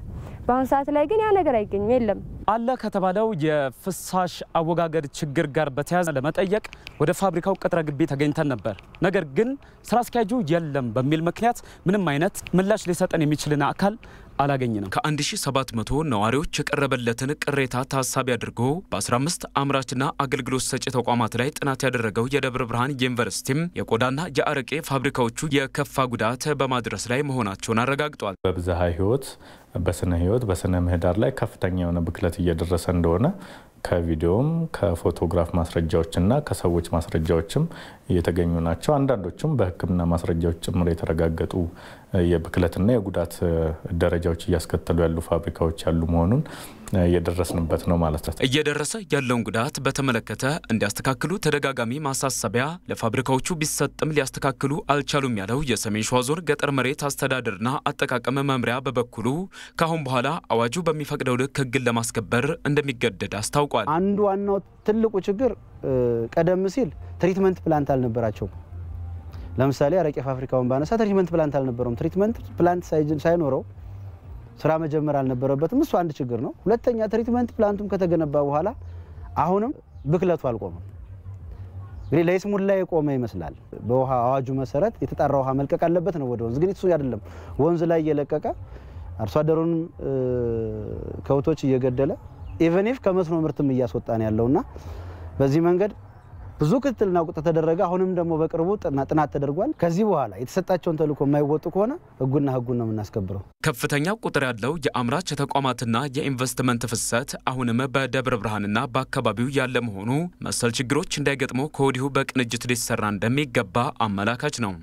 በአሁኑ ሰዓት ላይ ግን ያ ነገር አይገኝም፣ የለም። አለ ከተባለው የፍሳሽ አወጋገድ ችግር ጋር በተያያዘ ለመጠየቅ ወደ ፋብሪካው ቅጥረ ግቢ ተገኝተን ነበር። ነገር ግን ስራ አስኪያጁ የለም በሚል ምክንያት ምንም አይነት ምላሽ ሊሰጠን የሚችልና አካል አላገኘንም። ከ1700 ነዋሪዎች የቀረበለትን ቅሬታ ታሳቢ አድርጎ በ15 አምራችና አገልግሎት ሰጪ ተቋማት ላይ ጥናት ያደረገው የደብረ ብርሃን ዩኒቨርሲቲም የቆዳና የአረቄ ፋብሪካዎቹ የከፋ ጉዳት በማድረስ ላይ መሆናቸውን አረጋግጧል። በብዝሃ ህይወት፣ በስነ ህይወት፣ በስነ ምህዳር ላይ ከፍተኛ የሆነ ብክለት እየደረሰ እንደሆነ ከቪዲዮም ከፎቶግራፍ ማስረጃዎችና ከሰዎች ማስረጃዎችም የተገኙ ናቸው። አንዳንዶቹም በሕክምና ማስረጃዎች ጭምር የተረጋገጡ የብክለትና የጉዳት ደረጃዎች እያስከተሉ ያሉ ፋብሪካዎች ያሉ መሆኑን እየደረስንበት ነው ማለት ነው። እየደረሰ ያለውን ጉዳት በተመለከተ እንዲያስተካክሉ ተደጋጋሚ ማሳሰቢያ ለፋብሪካዎቹ ቢሰጥም ሊያስተካክሉ አልቻሉም ያለው የሰሜን ሸዋ ዞን ገጠር መሬት አስተዳደርና አጠቃቀም መምሪያ በበኩሉ ካሁን በኋላ አዋጁ በሚፈቅደው ልክ ሕግን ለማስከበር እንደሚገደድ አስታውቋል። አንዱ ዋናው ትልቁ ችግር ቀደም ሲል ትሪትመንት ፕላንት አልነበራቸው። ለምሳሌ አረቄ ፋብሪካውን ባነሳ ትሪትመንት ፕላንት አልነበረውም። ትሪትመንት ፕላንት ሳይኖረው ስራ መጀመር አልነበረበትም። እሱ አንድ ችግር ነው። ሁለተኛ ትሪትመንት ፕላንቱም ከተገነባ በኋላ አሁንም ብክለቱ አልቆመም። እንግዲህ ለይስሙላ የቆመ ይመስላል። በውሃ አዋጁ መሰረት የተጣራ ውሃ መልቀቅ አለበት ነው ወደ ወንዝ። ግን እሱ አይደለም። ወንዝ ላይ እየለቀቀ አርሶ አደሩን ከውቶች እየገደለ ኢቨን ኢፍ ከመስኖ ምርትም እያስወጣን ያለውና በዚህ መንገድ ብዙ ክትትልና ቁጥጥር ተደረገ። አሁንም ደግሞ በቅርቡ ጥናት ተደርጓል። ከዚህ በኋላ የተሰጣቸውን ተልዕኮ የማይወጡ ከሆነ ህጉን ነው የምናስከብረው። ከፍተኛ ቁጥር ያለው የአምራች ተቋማትና የኢንቨስትመንት ፍሰት አሁንም በደብረ ብርሃንና በአካባቢው ያለ መሆኑ መሰል ችግሮች እንዳይገጥሙ ከወዲሁ በቅንጅት ሊሰራ እንደሚገባ አመላካች ነው።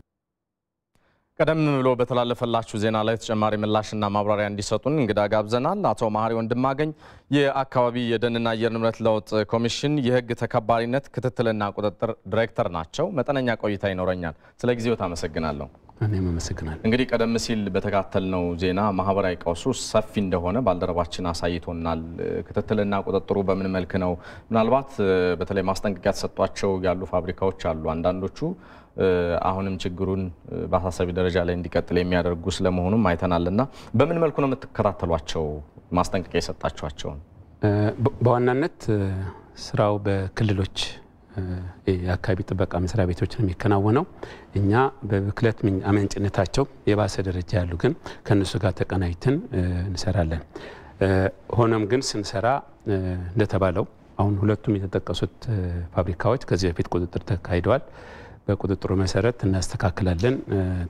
ቀደም ብሎ በተላለፈላችሁ ዜና ላይ ተጨማሪ ምላሽና ማብራሪያ እንዲሰጡን እንግዳ ጋብዘናል። አቶ መሐሪ ወንድማገኝ የአካባቢ የደንና አየር ንብረት ለውጥ ኮሚሽን የህግ ተከባሪነት ክትትልና ቁጥጥር ዳይሬክተር ናቸው። መጠነኛ ቆይታ ይኖረኛል። ስለ ጊዜው ታመሰግናለሁ። እኔም አመሰግናለሁ። እንግዲህ ቀደም ሲል በተካተልነው ዜና ማህበራዊ ቀውሱ ሰፊ እንደሆነ ባልደረባችን አሳይቶናል። ክትትልና ቁጥጥሩ በምን መልክ ነው? ምናልባት በተለይ ማስጠንቀቂያ ተሰጧቸው ያሉ ፋብሪካዎች አሉ። አንዳንዶቹ አሁንም ችግሩን በአሳሳቢ ደረጃ ላይ እንዲቀጥል የሚያደርጉ ስለመሆኑም አይተናልና በምን መልኩ ነው የምትከታተሏቸው? ማስጠንቀቂያ የሰጣቸዋቸው? በዋናነት ስራው በክልሎች የአካባቢ ጥበቃ መስሪያ ቤቶች ነው የሚከናወነው። እኛ በብክለት አመንጭነታቸው የባሰ ደረጃ ያሉ ግን ከነሱ ጋር ተቀናይተን እንሰራለን። ሆኖም ግን ስንሰራ እንደተባለው አሁን ሁለቱም የተጠቀሱት ፋብሪካዎች ከዚህ በፊት ቁጥጥር ተካሂደዋል። በቁጥጥሩ መሰረት እናስተካክላለን፣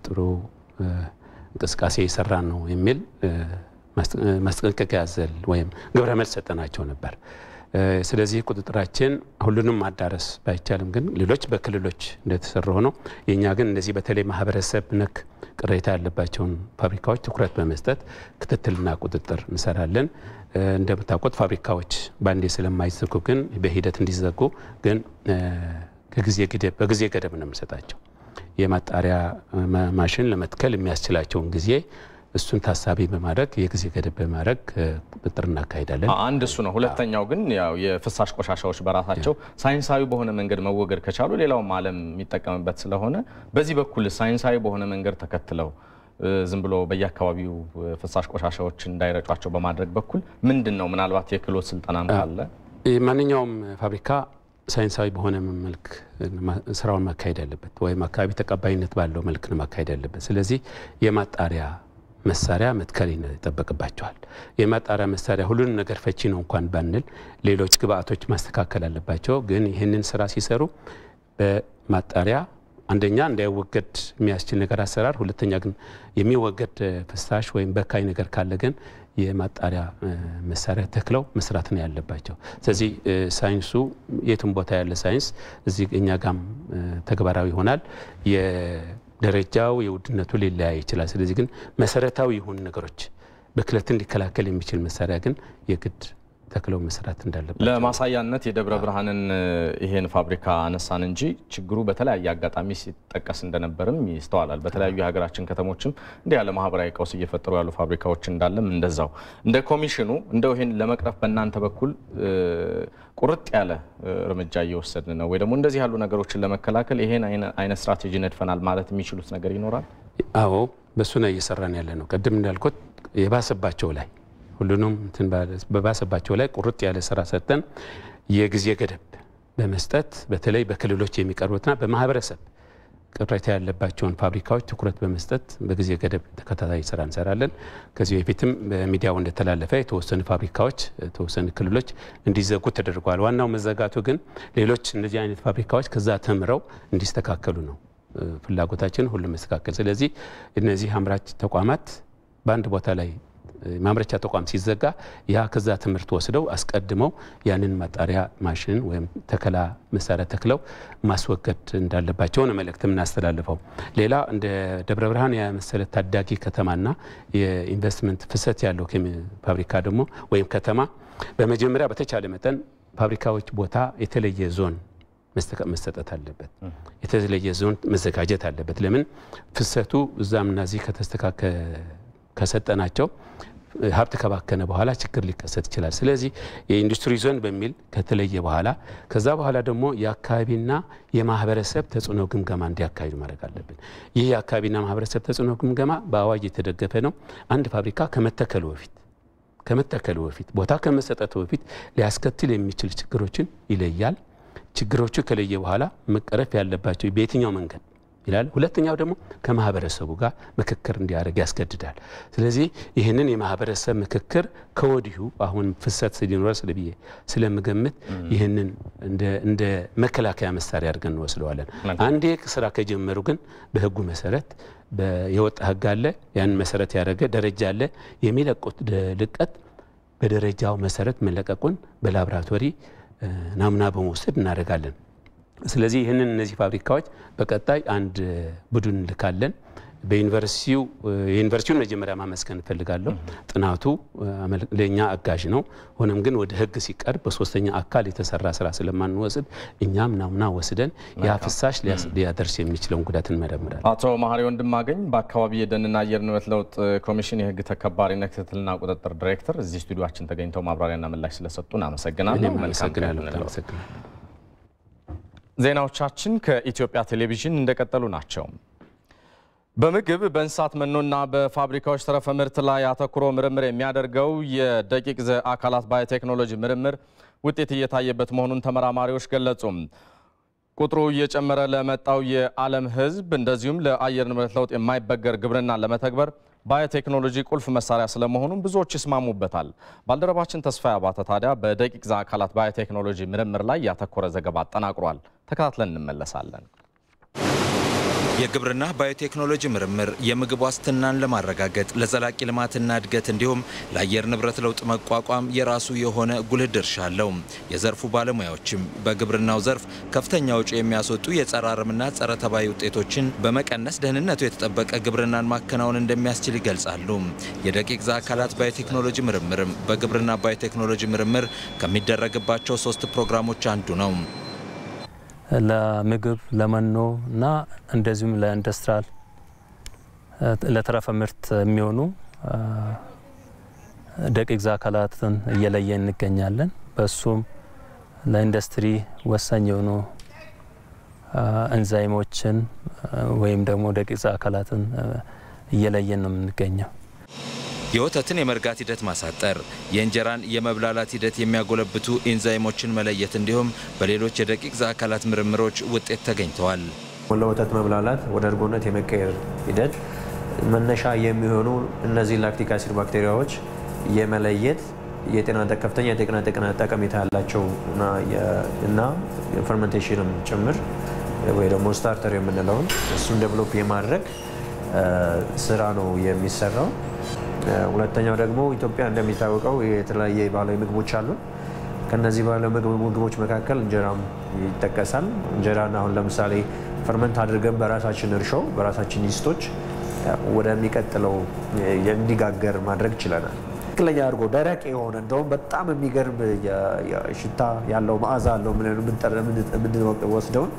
ጥሩ እንቅስቃሴ እየሰራን ነው የሚል ማስጠንቀቂያ ያዘል ወይም ግብረ መልስ ሰጠናቸው ነበር። ስለዚህ ቁጥጥራችን ሁሉንም ማዳረስ ባይቻልም ግን ሌሎች በክልሎች እንደተሰሩ ሆኖ የኛ ግን እንደዚህ በተለይ ማህበረሰብ ነክ ቅሬታ ያለባቸውን ፋብሪካዎች ትኩረት በመስጠት ክትትልና ቁጥጥር እንሰራለን። እንደምታውቁት ፋብሪካዎች ባንዴ ስለማይዘጉ ግን በሂደት እንዲዘጉ ግን በጊዜ ገደብ ነው የምንሰጣቸው። የማጣሪያ ማሽን ለመትከል የሚያስችላቸውን ጊዜ እሱን ታሳቢ በማድረግ የጊዜ ገደብ በማድረግ ቁጥጥር እናካሂዳለን። አንድ እሱ ነው። ሁለተኛው ግን ያው የፍሳሽ ቆሻሻዎች በራሳቸው ሳይንሳዊ በሆነ መንገድ መወገድ ከቻሉ ሌላውም ዓለም የሚጠቀምበት ስለሆነ በዚህ በኩል ሳይንሳዊ በሆነ መንገድ ተከትለው ዝም ብሎ በየአካባቢው ፍሳሽ ቆሻሻዎች እንዳይረጯቸው በማድረግ በኩል ምንድነው ምናልባት የክህሎት ስልጠናም ካለ ማንኛውም ፋብሪካ ሳይንሳዊ በሆነ መልክ ስራውን ማካሄድ አለበት ወይም አካባቢ ተቀባይነት ባለው መልክ ነው ማካሄድ አለበት። ስለዚህ የማጣሪያ መሳሪያ መትከል ይጠበቅባቸዋል። የማጣሪያ መሳሪያ ሁሉንም ነገር ፈቺ ነው እንኳን ባንል ሌሎች ግብአቶች ማስተካከል አለባቸው። ግን ይህንን ስራ ሲሰሩ በማጣሪያ አንደኛ እንዳይወገድ የሚያስችል ነገር አሰራር፣ ሁለተኛ ግን የሚወገድ ፍሳሽ ወይም በካይ ነገር ካለ ግን የማጣሪያ መሳሪያ ተክለው መስራት ነው ያለባቸው። ስለዚህ ሳይንሱ የትም ቦታ ያለ ሳይንስ እዚህ እኛ ጋም ተግባራዊ ይሆናል። የደረጃው የውድነቱ ሊለያይ ይችላል። ስለዚህ ግን መሰረታዊ የሆኑ ነገሮች ብክለትን ሊከላከል የሚችል መሳሪያ ግን የግድ ተክለው መስራት እንዳለበት ለማሳያነት የደብረ ብርሃንን ይሄን ፋብሪካ አነሳን እንጂ ችግሩ በተለያየ አጋጣሚ ሲጠቀስ እንደነበርም ይስተዋላል። በተለያዩ የሀገራችን ከተሞችም እንደ ያለ ማህበራዊ ቀውስ እየፈጠሩ ያሉ ፋብሪካዎች እንዳለም እንደዛው እንደ ኮሚሽኑ እንደው ይሄን ለመቅረፍ በእናንተ በኩል ቁርጥ ያለ እርምጃ እየወሰድን ነው ወይ ደግሞ እንደዚህ ያሉ ነገሮችን ለመከላከል ይሄን አይነት ስትራቴጂ ነድፈናል ማለት የሚችሉት ነገር ይኖራል? አዎ በሱ ነው እየሰራን ያለ ነው። ቀደም እንዳልኩት የባሰባቸው ላይ ሁሉንም በባሰባቸው ላይ ቁርጥ ያለ ስራ ሰጠን የጊዜ ገደብ በመስጠት በተለይ በክልሎች የሚቀርቡትና በማህበረሰብ ቅሬታ ያለባቸውን ፋብሪካዎች ትኩረት በመስጠት በጊዜ ገደብ ተከታታይ ስራ እንሰራለን። ከዚህ በፊትም በሚዲያው እንደተላለፈ የተወሰኑ ፋብሪካዎች የተወሰኑ ክልሎች እንዲዘጉ ተደርጓል። ዋናው መዘጋቱ ግን ሌሎች እንደዚህ አይነት ፋብሪካዎች ከዛ ተምረው እንዲስተካከሉ ነው ፍላጎታችን፣ ሁሉም መስተካከል። ስለዚህ እነዚህ አምራች ተቋማት በአንድ ቦታ ላይ ማምረቻ ተቋም ሲዘጋ ያ ከዛ ትምህርት ወስደው አስቀድመው ያንን ማጣሪያ ማሽን ወይም ተከላ መሳሪያ ተክለው ማስወገድ እንዳለባቸው ነው መልእክት የምናስተላልፈው። ሌላ እንደ ደብረ ብርሃን የመሰለ ታዳጊ ከተማና የኢንቨስትመንት ፍሰት ያለው ፋብሪካ ደግሞ ወይም ከተማ በመጀመሪያ በተቻለ መጠን ፋብሪካዎች ቦታ የተለየ ዞን መሰጠት አለበት። የተለየ ዞን መዘጋጀት አለበት። ለምን ፍሰቱ እዛምና እዚህ ከሰጠናቸው ሀብት ከባከነ በኋላ ችግር ሊከሰት ይችላል። ስለዚህ የኢንዱስትሪ ዞን በሚል ከተለየ በኋላ ከዛ በኋላ ደግሞ የአካባቢና የማህበረሰብ ተጽዕኖ ግምገማ እንዲያካሂዱ ማድረግ አለብን። ይህ የአካባቢና ማህበረሰብ ተጽዕኖ ግምገማ በአዋጅ የተደገፈ ነው። አንድ ፋብሪካ ከመተከሉ በፊት ቦታ ከመሰጠቱ በፊት ሊያስከትል የሚችል ችግሮችን ይለያል። ችግሮቹ ከለየ በኋላ መቀረፍ ያለባቸው በየትኛው መንገድ ይላል። ሁለተኛው ደግሞ ከማህበረሰቡ ጋር ምክክር እንዲያደርግ ያስገድዳል። ስለዚህ ይህንን የማህበረሰብ ምክክር ከወዲሁ አሁን ፍሰት ሲኖር ስለምገምት ይህንን እንደ መከላከያ መሳሪያ አድርገን እንወስደዋለን። አንዴ ስራ ከጀመሩ ግን በህጉ መሰረት የወጣ ህግ አለ። ያን መሰረት ያደረገ ደረጃ አለ። የሚለቁት ልቀት በደረጃው መሰረት መለቀቁን በላቦራቶሪ ናሙና በመውሰድ እናደርጋለን። ስለዚህ ይህንን እነዚህ ፋብሪካዎች በቀጣይ አንድ ቡድን ልካለን የዩኒቨርሲቲውን መጀመሪያ ማመስገን እፈልጋለሁ። ጥናቱ ለኛ አጋዥ ነው። ሆነም ግን ወደ ህግ ሲቀርብ በሶስተኛ አካል የተሰራ ስራ ስለማንወስድ እኛም ናሙና ወስደን ያ ፍሳሽ ሊያደርስ የሚችለውን ጉዳት እንመረምራለን። አቶ መሐሪ ወንድማገኝ በአካባቢ የደንና አየር ንብረት ለውጥ ኮሚሽን የህግ ተከባሪነት ክትትልና ቁጥጥር ዳይሬክተር እዚህ ስቱዲዮአችን ተገኝተው ማብራሪያና ምላሽ ስለሰጡን አመሰግናለሁ። ዜናዎቻችን ከኢትዮጵያ ቴሌቪዥን እንደቀጠሉ ናቸው። በምግብ በእንስሳት መኖና በፋብሪካዎች ተረፈ ምርት ላይ አተኩሮ ምርምር የሚያደርገው የደቂቅ ዘ አካላት ባዮቴክኖሎጂ ምርምር ውጤት እየታየበት መሆኑን ተመራማሪዎች ገለጹ። ቁጥሩ እየጨመረ ለመጣው የዓለም ህዝብ እንደዚሁም ለአየር ንብረት ለውጥ የማይበገር ግብርና ለመተግበር ባዮቴክኖሎጂ ቁልፍ መሳሪያ ስለመሆኑ ብዙዎች ይስማሙበታል። ባልደረባችን ተስፋዬ አባተ ታዲያ በደቂቅ ዘ አካላት ባዮቴክኖሎጂ ምርምር ላይ ያተኮረ ዘገባ አጠናቅሯል። ተከታትለን እንመለሳለን። የግብርና ባዮቴክኖሎጂ ምርምር የምግብ ዋስትናን ለማረጋገጥ ለዘላቂ ልማትና እድገት እንዲሁም ለአየር ንብረት ለውጥ መቋቋም የራሱ የሆነ ጉልህ ድርሻ አለው። የዘርፉ ባለሙያዎችም በግብርናው ዘርፍ ከፍተኛ ወጪ የሚያስወጡ የጸረ አረምና ጸረ ተባይ ውጤቶችን በመቀነስ ደህንነቱ የተጠበቀ ግብርናን ማከናወን እንደሚያስችል ይገልጻሉ። የደቂቅ ዘ አካላት ባዮቴክኖሎጂ ምርምርም በግብርና ባዮቴክኖሎጂ ምርምር ከሚደረግባቸው 3 ፕሮግራሞች አንዱ ነው። ለምግብ ለመኖ እና እንደዚሁም ለኢንዱስትሪያል ለተረፈ ምርት የሚሆኑ ደቂቅ ዘ አካላትን እየለየን እንገኛለን። በሱም ለኢንዱስትሪ ወሳኝ የሆኑ ኤንዛይሞችን ወይም ደግሞ ደቂቅ ዘ አካላትን እየለየን ነው የምንገኘው። የወተትን የመርጋት ሂደት ማሳጠር፣ የእንጀራን የመብላላት ሂደት የሚያጎለብቱ ኤንዛይሞችን መለየት እንዲሁም በሌሎች የደቂቅ ዘ አካላት ምርምሮች ውጤት ተገኝተዋል። ለወተት መብላላት ወደ እርጎነት የመቀየር ሂደት መነሻ የሚሆኑ እነዚህ ላክቲክ አሲድ ባክቴሪያዎች የመለየት ከፍተኛ የጤና ጠቀሜታ ያላቸው እና ፈርመንቴሽንም ጭምር ወይ ደግሞ ስታርተር የምንለውን እሱን ዴቨሎፕ የማድረግ ስራ ነው የሚሰራው። ሁለተኛው ደግሞ ኢትዮጵያ እንደሚታወቀው የተለያየ ባህላዊ ምግቦች አሉ። ከነዚህ ባህላዊ ምግቦች መካከል እንጀራም ይጠቀሳል። እንጀራን አሁን ለምሳሌ ፈርመንት አድርገን በራሳችን እርሾ በራሳችን ይስቶች ወደሚቀጥለው እንዲጋገር ማድረግ ችለናል። ትክክለኛ አድርጎ ደረቅ የሆነ እንደውም በጣም የሚገርም ሽታ ያለው መዓዛ ያለው የምንወስደውን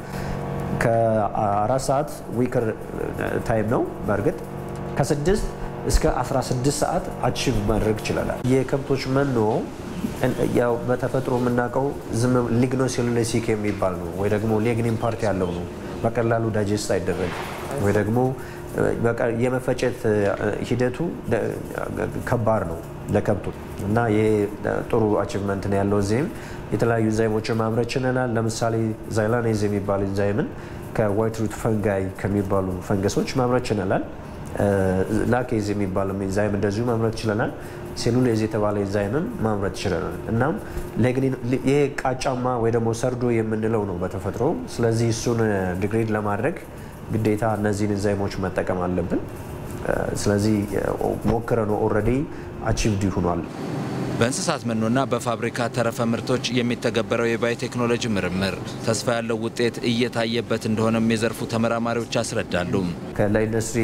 ከ4 ሰዓት ዊከር ታይም ነው። በእርግጥ ከ6 እስከ 16 ሰዓት አቺቭ ማድረግ ይችላል። የከብቶች መኖ ያው በተፈጥሮ የምናውቀው ሊግኖሴሉሎሲክ የሚባል ነው ወይ ደግሞ ሌግኒን ፓርት ያለው ነው። በቀላሉ ዳይጀስት አይደረግ ወይ ደግሞ የመፈጨት ሂደቱ ከባድ ነው ለከብቱ እና ጥሩ አቺቭመንት ነው ያለው። እዚህም የተለያዩ ኤንዛይሞችን ማምረት ችለናል። ለምሳሌ ዛይላኔዝ የሚባል ኤንዛይምን ከዋይት ሩት ፈንጋይ ከሚባሉ ፈንገሶች ማምረት ችለናል። ላኬዝ የሚባል ኤንዛይም እንደዚሁ ማምረት ችለናል። ሴሉሌዝ የተባለ ኤንዛይምን ማምረት ችለናል። እናም ይሄ ቃጫማ ወይ ደግሞ ሰርዶ የምንለው ነው በተፈጥሮ። ስለዚህ እሱን ዲግሬድ ለማድረግ ግዴታ እነዚህን ኤንዛይሞች መጠቀም አለብን። ስለዚህ ሞክረን ኦልሬዲ አቺቭድ ሆኗል። በእንስሳት መኖና በፋብሪካ ተረፈ ምርቶች የሚተገበረው የባዮቴክኖሎጂ ምርምር ተስፋ ያለው ውጤት እየታየበት እንደሆነም የዘርፉ ተመራማሪዎች ያስረዳሉ። ለኢንዱስትሪ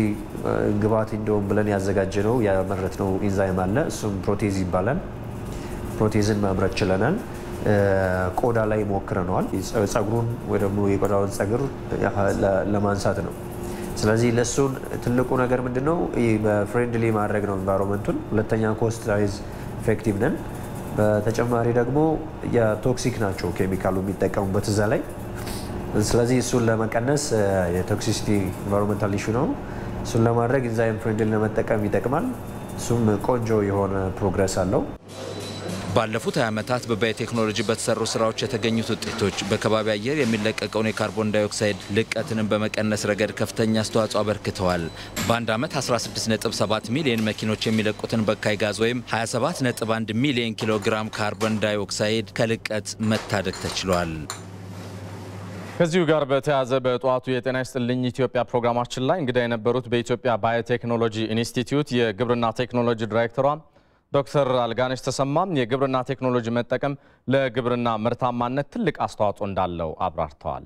ግብዓት እንደውም ብለን ያዘጋጀነው ያመረትነው ኤንዛይም አለ። እሱም ፕሮቴዝ ይባላል። ፕሮቴዝን ማምረት ችለናል። ቆዳ ላይ ሞክረነዋል። ጸጉሩን ወይ ደግሞ የቆዳውን ጸጉር ለማንሳት ነው። ስለዚህ ለሱን ትልቁ ነገር ምንድነው? በፍሬንድሊ ማድረግ ነው ኢንቫይሮንመንቱን። ሁለተኛ ኮስታይዝ ኢፌክቲቭ ነን። በተጨማሪ ደግሞ የቶክሲክ ናቸው ኬሚካሉ የሚጠቀሙበት እዛ ላይ። ስለዚህ እሱን ለመቀነስ የቶክሲሲቲ ኢንቫይሮንመንታል ኢሹ ነው። እሱን ለማድረግ ኤንዛይም ፍሬንድሊ ለመጠቀም ይጠቅማል። እሱም ቆንጆ የሆነ ፕሮግረስ አለው። ባለፉት 20 ዓመታት በባዮቴክኖሎጂ በተሰሩ ስራዎች የተገኙት ውጤቶች በከባቢ አየር የሚለቀቀውን የካርቦን ዳይኦክሳይድ ልቀትን በመቀነስ ረገድ ከፍተኛ አስተዋጽኦ አበርክተዋል። በአንድ ዓመት 16.7 ሚሊዮን መኪኖች የሚለቁትን በካይ ጋዝ ወይም 27.1 ሚሊዮን ኪሎ ግራም ካርቦን ዳይኦክሳይድ ከልቀት መታደግ ተችሏል። ከዚሁ ጋር በተያያዘ በጠዋቱ የጤና ይስጥልኝ ኢትዮጵያ ፕሮግራማችን ላይ እንግዳ የነበሩት በኢትዮጵያ ባዮቴክኖሎጂ ኢንስቲትዩት የግብርና ቴክኖሎጂ ዳይሬክተሯ ዶክተር አልጋነሽ ተሰማም የግብርና ቴክኖሎጂ መጠቀም ለግብርና ምርታማነት ትልቅ አስተዋጽኦ እንዳለው አብራርተዋል።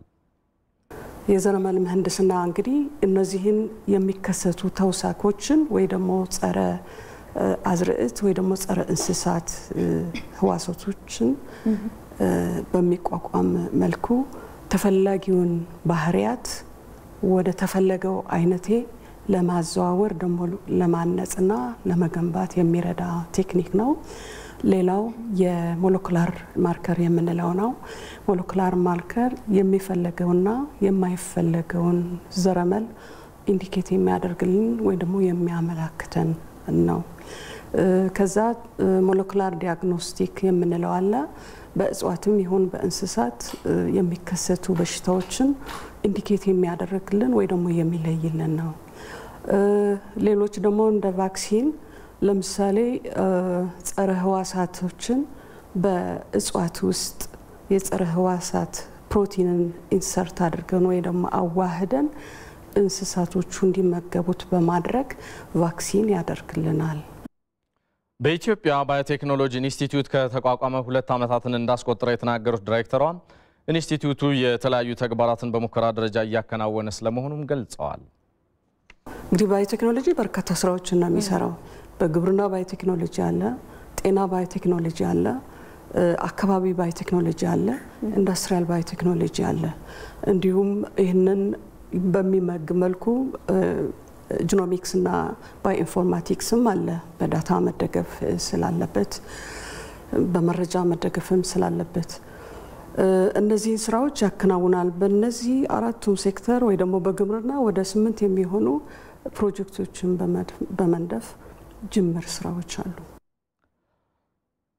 የዘረመል ምህንድስና እንግዲህ እነዚህን የሚከሰቱ ተውሳኮችን ወይ ደግሞ ጸረ አዝርዕት ወይ ደግሞ ጸረ እንስሳት ህዋሳቶችን በሚቋቋም መልኩ ተፈላጊውን ባህሪያት ወደ ተፈለገው አይነቴ ለማዘዋወር ደግሞ ለማነጽና ለመገንባት የሚረዳ ቴክኒክ ነው። ሌላው የሞለኩላር ማርከር የምንለው ነው። ሞለኩላር ማርከር የሚፈለገውና የማይፈለገውን ዘረመል ኢንዲኬት የሚያደርግልን ወይ ደግሞ የሚያመላክተን ነው። ከዛ ሞለኩላር ዲያግኖስቲክ የምንለው አለ። በእጽዋትም ይሁን በእንስሳት የሚከሰቱ በሽታዎችን ኢንዲኬት የሚያደርግልን ወይ ደግሞ የሚለይልን ነው። ሌሎች ደግሞ እንደ ቫክሲን ለምሳሌ ጸረ ህዋሳቶችን በእጽዋት ውስጥ የጸረ ህዋሳት ፕሮቲንን ኢንሰርት አድርገን ወይ ደግሞ አዋህደን እንስሳቶቹ እንዲመገቡት በማድረግ ቫክሲን ያደርግልናል። በኢትዮጵያ ባዮቴክኖሎጂ ኢንስቲትዩት ከተቋቋመ 2 ዓመታትን እንዳስቆጠረ የተናገሩት ዳይሬክተሯ ኢንስቲትዩቱ የተለያዩ ተግባራትን በሙከራ ደረጃ እያከናወነ ስለመሆኑም ገልጸዋል። እንግዲህ ባዮቴክኖሎጂ በርካታ ስራዎችን ነው የሚሰራው። በግብርና ባዮቴክኖሎጂ አለ፣ ጤና ባዮቴክኖሎጂ አለ፣ አካባቢ ባዮቴክኖሎጂ አለ፣ ኢንዱስትሪያል ባዮቴክኖሎጂ አለ። እንዲሁም ይህንን በሚመግ መልኩ ጂኖሚክስ እና ባዮኢንፎርማቲክስም አለ። በዳታ መደገፍ ስላለበት በመረጃ መደገፍም ስላለበት እነዚህ ስራዎች ያከናውናል። በእነዚህ አራቱም ሴክተር ወይ ደግሞ በግብርና ወደ 8 የሚሆኑ ፕሮጀክቶችን በመንደፍ ጅምር ስራዎች አሉ።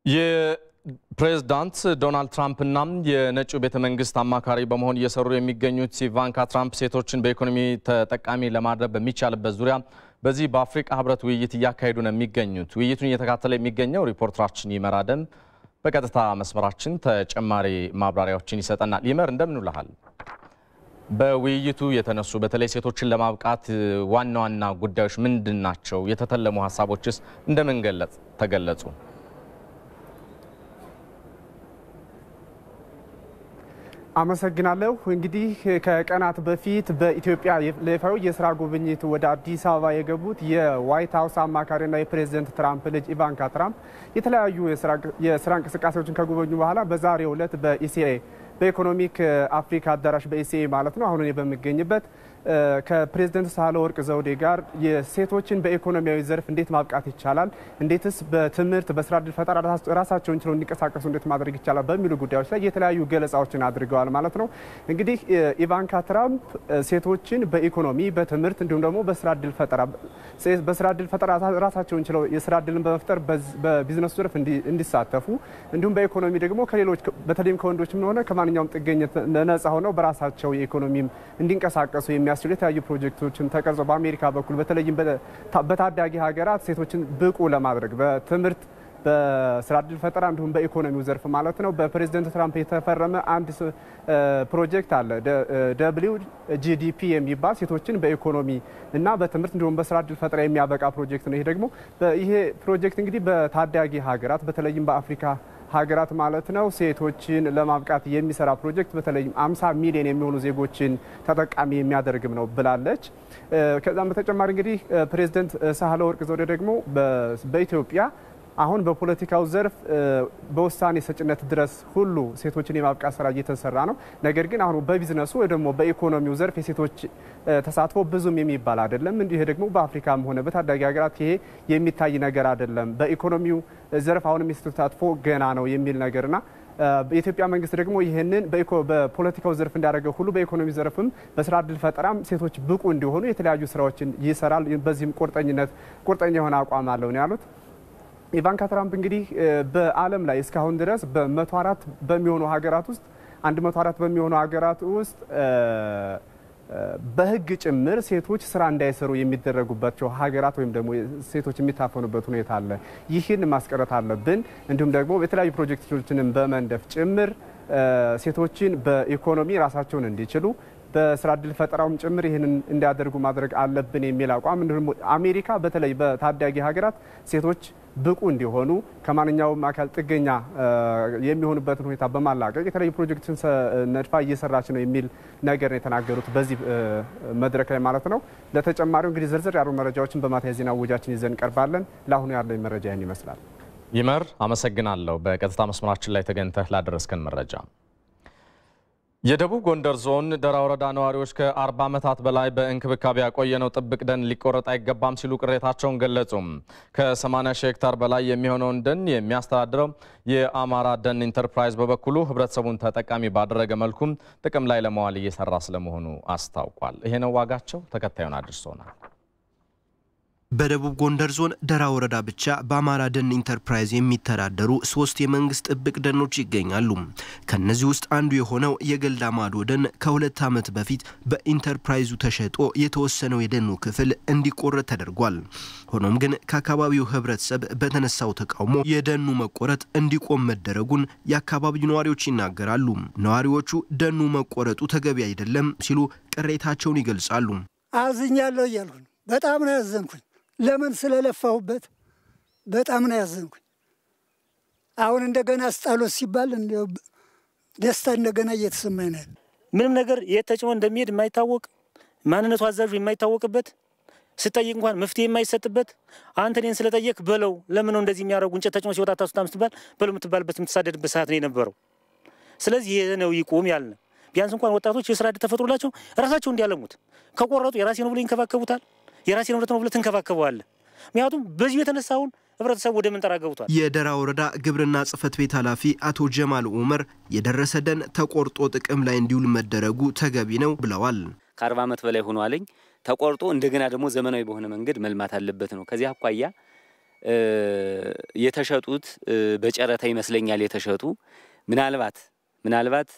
የፕሬዝዳንት ዶናልድ ትራምፕ እና የነጩ ቤተ መንግስት አማካሪ በመሆን እየሰሩ የሚገኙት ኢቫንካ ትራምፕ ሴቶችን በኢኮኖሚ ተጠቃሚ ለማድረግ በሚቻልበት ዙሪያ በዚህ በአፍሪካ ህብረት ውይይት እያካሄዱ ነው የሚገኙት። ውይይቱን እየተከታተለ የሚገኘው ሪፖርተራችን ይመራደም በቀጥታ መስመራችን ተጨማሪ ማብራሪያዎችን ይሰጠናል። ይመር እንደምን ውለሃል? በውይይቱ የተነሱ በተለይ ሴቶችን ለማብቃት ዋና ዋና ጉዳዮች ምንድናቸው? የተተለሙ ሀሳቦችስ እንደምን ተገለጹ? አመሰግናለሁ። እንግዲህ ከቀናት በፊት በኢትዮጵያ ለይፋዊ የስራ ጉብኝት ወደ አዲስ አበባ የገቡት የዋይት ሀውስ አማካሪና የፕሬዝዳንት ትራምፕ ልጅ ኢቫንካ ትራምፕ የተለያዩ የስራ እንቅስቃሴዎችን ከጎበኙ በኋላ በዛሬው ዕለት በኢሲኤ በኢኮኖሚክ አፍሪካ አዳራሽ በኢሲኤ ማለት ነው አሁን እኔ በሚገኝበት ከፕሬዝዳንት ሳህለወርቅ ዘውዴ ጋር የሴቶችን በኢኮኖሚያዊ ዘርፍ እንዴት ማብቃት ይቻላል፣ እንዴትስ በትምህርት በስራ ዕድል ፈጠራ ራሳቸውን ችለው እንዲንቀሳቀሱ እንዴት ማድረግ ይቻላል በሚሉ ጉዳዮች ላይ የተለያዩ ገለጻዎችን አድርገዋል ማለት ነው። እንግዲህ ኢቫንካ ትራምፕ ሴቶችን በኢኮኖሚ በትምህርት እንዲሁም ደግሞ በስራ ዕድል ፈጠራ ራሳቸውን ችለው የስራ ዕድልን በመፍጠር በቢዝነስ ዘርፍ እንዲሳተፉ እንዲሁም በኢኮኖሚ ደግሞ ከሌሎች በተለይም ከወንዶችም ሆነ ከማንኛውም ጥገኝነት ነፃ ሆነው በራሳቸው የኢኮኖሚም እንዲንቀሳቀሱ የሚያስችሉ የተለያዩ ፕሮጀክቶችን ተቀርጾ በአሜሪካ በኩል በተለይም በታዳጊ ሀገራት ሴቶችን ብቁ ለማድረግ በትምህርት በስራ ዕድል ፈጠራ እንዲሁም በኢኮኖሚው ዘርፍ ማለት ነው በፕሬዝዳንት ትራምፕ የተፈረመ አንድ ፕሮጀክት አለ። WGDP የሚባል ሴቶችን በኢኮኖሚ እና በትምህርት እንዲሁም በስራ ዕድል ፈጠራ የሚያበቃ ፕሮጀክት ነው። ይሄ ፕሮጀክት እንግዲህ በታዳጊ ሀገራት በተለይም በአፍሪካ ሀገራት ማለት ነው ሴቶችን ለማብቃት የሚሰራ ፕሮጀክት በተለይም 50 ሚሊዮን የሚሆኑ ዜጎችን ተጠቃሚ የሚያደርግም ነው ብላለች። ከዛም በተጨማሪ እንግዲህ ፕሬዝዳንት ሳህለወርቅ ዘውዴ ደግሞ በኢትዮጵያ አሁን በፖለቲካው ዘርፍ በውሳኔ ሰጭነት ድረስ ሁሉ ሴቶችን የማብቃት ስራ እየተሰራ ነው። ነገር ግን አሁን በቢዝነሱ ወይ ደግሞ በኢኮኖሚው ዘርፍ የሴቶች ተሳትፎ ብዙም የሚባል አይደለም። እንዲህ ደግሞ በአፍሪካም ሆነ በታዳጊ ሀገራት ይሄ የሚታይ ነገር አይደለም። በኢኮኖሚው ዘርፍ አሁንም የሴቶች ተሳትፎ ገና ነው የሚል ነገርና የኢትዮጵያ መንግስት ደግሞ ይህንን በፖለቲካው ዘርፍ እንዳደረገው ሁሉ በኢኮኖሚ ዘርፍም በስራ ዕድል ፈጠራም ሴቶች ብቁ እንዲሆኑ የተለያዩ ስራዎችን ይሰራል። በዚህም ቁርጠኛ የሆነ አቋም አለው ነው ያሉት። ኢቫንካ ትራምፕ እንግዲህ በዓለም ላይ እስካሁን ድረስ በ104 በሚሆኑ ሀገራት ውስጥ በህግ ጭምር ሴቶች ስራ እንዳይሰሩ የሚደረጉባቸው ሀገራት ወይም ደግሞ ሴቶች የሚታፈኑበት ሁኔታ አለ። ይህን ማስቀረት አለብን። እንዲሁም ደግሞ የተለያዩ ፕሮጀክቶችንም በመንደፍ ጭምር ሴቶችን በኢኮኖሚ ራሳቸውን እንዲችሉ በስራ ዕድል ፈጠራውም ጭምር ይህንን እንዲያደርጉ ማድረግ አለብን የሚል አቋም እንዲሁም አሜሪካ በተለይ በታዳጊ ሀገራት ሴቶች ብቁ እንዲሆኑ ከማንኛውም አካል ጥገኛ የሚሆኑበትን ሁኔታ በማላቀቅ የተለያዩ ፕሮጀክቶችን ነድፋ እየሰራች ነው የሚል ነገር ነው የተናገሩት በዚህ መድረክ ላይ ማለት ነው። ለተጨማሪው እንግዲህ ዝርዝር ያሉ መረጃዎችን በማታ የዜና ወጃችን ይዘን ቀርባለን። ለአሁኑ ያለው መረጃ ይህን ይመስላል። ይመር አመሰግናለሁ። በቀጥታ መስመራችን ላይ ተገኝተህ ላደረስከን መረጃ። የደቡብ ጎንደር ዞን ደራ ወረዳ ነዋሪዎች ከ40 ዓመታት በላይ በእንክብካቤ ያቆየነው ጥብቅ ደን ሊቆረጥ አይገባም ሲሉ ቅሬታቸውን ገለጹ። ከ80 ሺህ ሄክታር በላይ የሚሆነውን ደን የሚያስተዳድረው የአማራ ደን ኢንተርፕራይዝ በበኩሉ ህብረተሰቡን ተጠቃሚ ባደረገ መልኩ ጥቅም ላይ ለማዋል እየሰራ ስለመሆኑ አስታውቋል። ይሄ ነው ዋጋቸው። ተከታዩን አድርሶናል። በደቡብ ጎንደር ዞን ደራ ወረዳ ብቻ በአማራ ደን ኢንተርፕራይዝ የሚተዳደሩ 3 የመንግስት ጥብቅ ደኖች ይገኛሉ። ከነዚህ ውስጥ አንዱ የሆነው የገልዳ ማዶ ደን ከ2 ዓመት በፊት በኢንተርፕራይዙ ተሸጦ የተወሰነው የደኑ ክፍል እንዲቆረጥ ተደርጓል። ሆኖም ግን ከአካባቢው ህብረተሰብ በተነሳው ተቃውሞ የደኑ መቆረጥ እንዲቆም መደረጉን የአካባቢው ነዋሪዎች ይናገራሉ። ነዋሪዎቹ ደኑ መቆረጡ ተገቢ አይደለም ሲሉ ቅሬታቸውን ይገልጻሉ። አዝኛለሁ እያልኩ በጣም ነው ያዘንኩኝ። ለምን ስለለፋሁበት በጣም ነው ያዘንኩኝ። አሁን እንደገና አስጣሎት ሲባል ደስታ እንደገና እየተሰማኝ ነው። ምንም ነገር የተጭኖ እንደሚሄድ የማይታወቅ ማንነቱ አዛዡ የማይታወቅበት ስጠይቅ እንኳን መፍትሄ የማይሰጥበት አንተ እኔን ስለጠየቅ በለው ለምን ነው እንደዚህ የሚያደርጉ እንጨት ተጭኖ ሲወጣ ታስጣም ስትባል በለው የምትባልበት የምትሳደድበት ሰዓት ነው የነበረው። ስለዚህ ይሄ ነው ይቆም ያልነ። ቢያንስ እንኳን ወጣቶች የስራ ዕድል ተፈጥሮላቸው ራሳቸው እንዲያለሙት ከቆረጡ የራሴ ነው ብለው ይንከባከቡታል። የራሴ ነው ብለው ትንከባከበዋል። ምክንያቱም በዚህ የተነሳውን ህብረተሰቡ ወደ ምንጠራ ገብቷል። የደራ ወረዳ ግብርና ጽሕፈት ቤት ኃላፊ አቶ ጀማል ኡመር የደረሰ ደን ተቆርጦ ጥቅም ላይ እንዲውል መደረጉ ተገቢ ነው ብለዋል። ከ40 ዓመት በላይ ሆኗልኝ ተቆርጦ እንደገና ደግሞ ዘመናዊ በሆነ መንገድ መልማት አለበት ነው። ከዚህ አኳያ የተሸጡት በጨረታ ይመስለኛል የተሸጡ ምናልባት